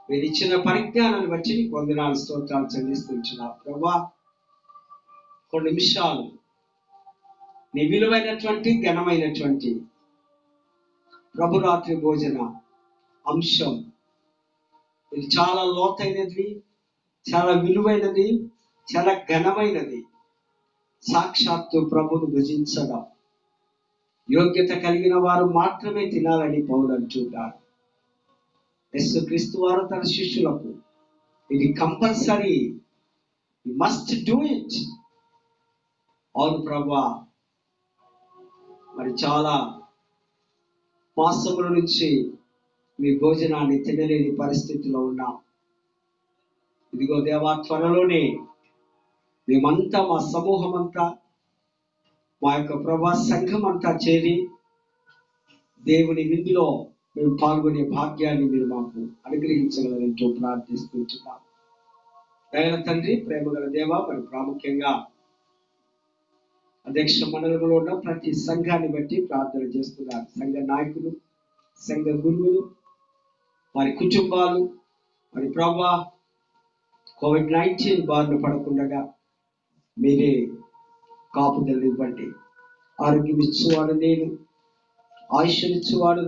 మీరు ఇచ్చిన పరిజ్ఞానాన్ని బట్టి నీకు వందనాలు స్తోత్రాలు చెల్లిస్తున్నాను ప్రభా. కొన్ని నిమిషాలు నీ విలువైనటువంటి ఘనమైనటువంటి ప్రభురాత్రి భోజన అంశం, ఇది చాలా లోతైనది, చాలా విలువైనది, చాలా ఘనమైనది. సాక్షాత్తు ప్రభును భుజించడం యోగ్యత కలిగిన వారు మాత్రమే తినాలని పౌలు అంటున్నారు. యేసుక్రీస్తు వారు తన శిష్యులకు ఇది కంపల్సరీ, మస్ట్ డూ ఇట్. అవును ప్రభా, మరి చాలా మాసముల నుంచి మీ భోజనాన్ని తినలేని పరిస్థితిలో ఉన్నాం. ఇదిగో దేవా, త్వరలోనే మేమంతా, మా సమూహం అంతా, మా యొక్క ప్రభా సంఘం అంతా చేరి దేవుని విందులో మేము పాల్గొనే భాగ్యాన్ని మీరు మాకు అనుగ్రహించగలరంటూ ప్రార్థిస్తున్నాం. దయల తండ్రి, ప్రేమగల దేవ, మరి ప్రాముఖ్యంగా అధ్యక్ష మండలంలో ఉన్న ప్రతి సంఘాన్ని బట్టి ప్రార్థన చేస్తున్నారు. సంఘ నాయకులు, సంఘ గురువులు, వారి కుటుంబాలు, మరి ప్రభా COVID-19 బారిన పడకుండా మీరే కాపుదలు ఇవ్వండి. ఆరోగ్యం ఇచ్చేవాడు నేను, ఆయుష్నిచ్చేవాడు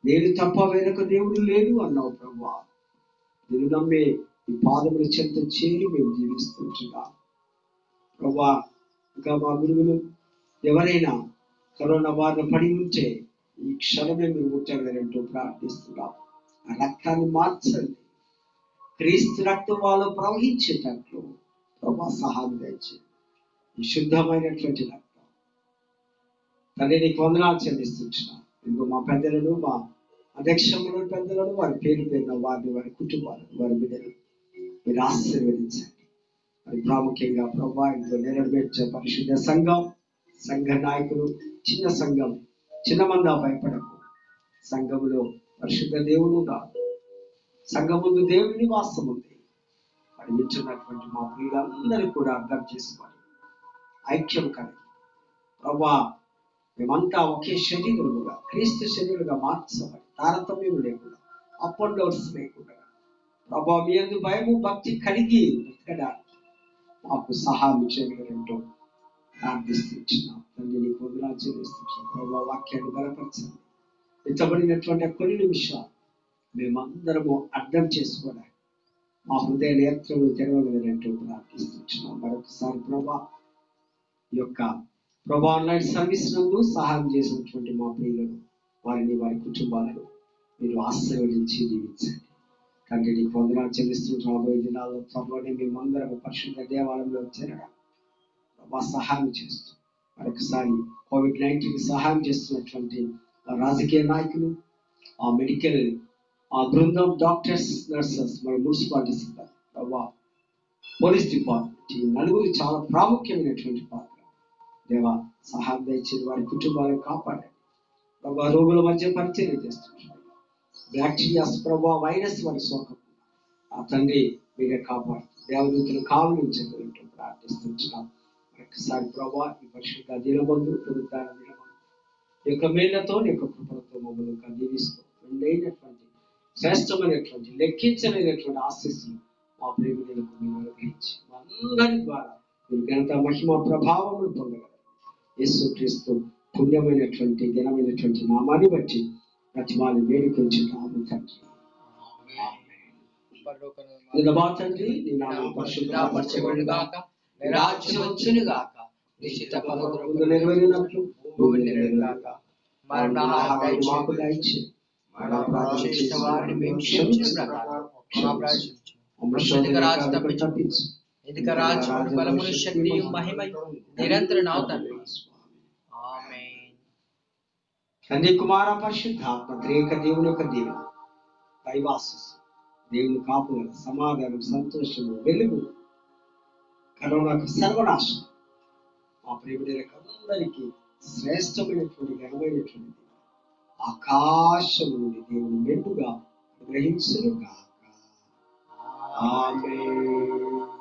నేను తప్ప వేరొక దేవుడు లేడు అన్నావు ప్రభా. నేను నమ్మే ఈ పాదముల చెంత చేరి మేము జీవిస్తుంటున్నాం ప్రభా. ఇంకా మా గురువులు ఎవరైనా కరోనా బారిన పడి ఉంటే ఈ క్షణమే మీరు ముట్టగలరంటూ ప్రార్థిస్తున్నాం. ఆ రక్తాన్ని మార్చండి, క్రీస్తు రక్తం వాళ్ళు ప్రవహించేటట్లు ప్రభా సహాయం తెచ్చి ఈ శుద్ధమైనటువంటి రక్తం తండ్రి నీకు వందనాలు చెల్లిస్తున్నాం. ఇంకో మా పెద్దలను, మా అధ్యక్షములు పెద్దలను, వారి పేరు పేరున వారిని, వారి కుటుంబాలను, వారి బిడ్డలు మీరు ఆశీర్వదించండి. మరి ప్రాముఖ్యంగా ప్రభా ఇంట్లో నిలబెట్టే పరిశుద్ధ సంఘం, సంఘ నాయకులు, చిన్న సంఘం, చిన్న మందా భయపడకు. సంఘములో పరిశుద్ధ దేవుడు కాదు, సంఘం ముందు దేవుని నివాసం ఉంది. మరి వింటున్నటువంటి మా ప్రియులందరూ కూడా అర్థం చేసుకొని ఐక్యం కలిగి ప్రభా మేమంతా ఒకే శరీరులుగా, క్రీస్తు శరీరులుగా మార్చబడి తారతమ్యం లేకుండా, అప్ అండ్ డౌన్స్ లేకుండా ప్రభా మీ యందు భయము భక్తి కలిగి బ్రతకడానికి మాకు సహాయం చేయగలరంటూ ప్రార్థిస్తున్నాం. తండ్రి నీకు వందనాలు చెల్లిస్తున్నాం ప్రభా. వాక్యాన్ని బలపరచండి. ఎత్తబడినటువంటి కొన్ని నిమిషాలు మేమందరము అర్థం చేసుకోవడానికి మా హృదయ నేత్రములు తెరవగలరంటూ ప్రార్థిస్తున్నాం. మరొకసారి ప్రభా ఈ యొక్క ప్రభా ఆన్లైన్ సర్వీస్ నందు సహాయం చేసినటువంటి మా ప్రియులను, వారిని, వారి కుటుంబాలను మీరు ఆశీర్వదించి దీవించండి. తండ్రి నీకు వందనాలు చెల్లిస్తున్న రాబోయే దినాల్లో త్వరలోనే మేమందరం పరిశుద్ధ దేవాలయంలో చేరడం ప్రభా సహాయం చేస్తూ మరొకసారి COVID-19 సహాయం చేస్తున్నటువంటి రాజకీయ నాయకులు, ఆ మెడికల్ ఆ బృందం, డాక్టర్స్, నర్సెస్, మరి మున్సిపాలిటీ సిబ్బంది, ప్రభా పోలీస్ డిపార్ట్మెంట్, ఈ నలుగురు చాలా ప్రాముఖ్యమైనటువంటి పాత్ర. దేవా సహాయం దయచేసి వారి కుటుంబాలను కాపాడండి ప్రభా. రోగుల మధ్య పరిచయం చేస్తున్నారు. బ్యాక్టీరియాస్ ప్రభా, వైరస్ వారి సోకం ఆ తండ్రి మీరే కాపాడు. దేవదూతలు కావలించగలంటూ ప్రార్థిస్తున్నాం. ఒకసారి ప్రభా ఈ పరిశుద్ధ దినబంధు పునరుద్ధాన దినబంధు ఈ యొక్క మేళ్లతో, నీ యొక్క కృపలతో మమ్మల్ని దీవిస్తూ రెండైనటువంటి శ్రేష్టమైనటువంటి లెక్కించలేనటువంటి ఆశీస్సులు మా ప్రేమికులకు మీరు అనుగ్రహించి అందరి ద్వారా మీరు ఘనత, మహిమ, ప్రభావములు పొందగలరు. యేసుక్రీస్తు పుణ్యమైనటువంటి ఘనమైనటువంటి నామాన్ని బట్టి ప్రతిమాని వేడుకొంచున్నాము తండ్రి. తండ్రి నీ నామం పరిశుద్ధపరచబడును గాక, నీ రాజ్యం వచ్చును గాక, నీ చిత్తం పరలోకమందు నెరవేరునట్లు భూమి నెరవేరును గాక. మరణాహారము మాకు దయచేయి, మన అపరాధం చేసిన వారిని మేము క్షమించు ప్రకారం మా అపరాధం తప్పించు. ఎందుక రాజ్యము, బలమును, శక్తియు, మహిమయు నిరంతరం నావు తండ్రి. ఆమేన్. తండ్రి, కుమార, పరిశుద్ధాత్మ త్రియేక దేవుని యొక్క దీవెన, దైవాశీస్సు, దేవుని కాపుదల, సమాధానం, సంతోషము, వెలుగు, కరోనాకు సర్వనాశనం మా ప్రేమికులకు అందరికీ శ్రేష్టమైనటువంటి ఘనమైనటువంటి ఆకాశం నుండి దేవుని మెండుగా గ్రహించును గాక. ఆమేన్.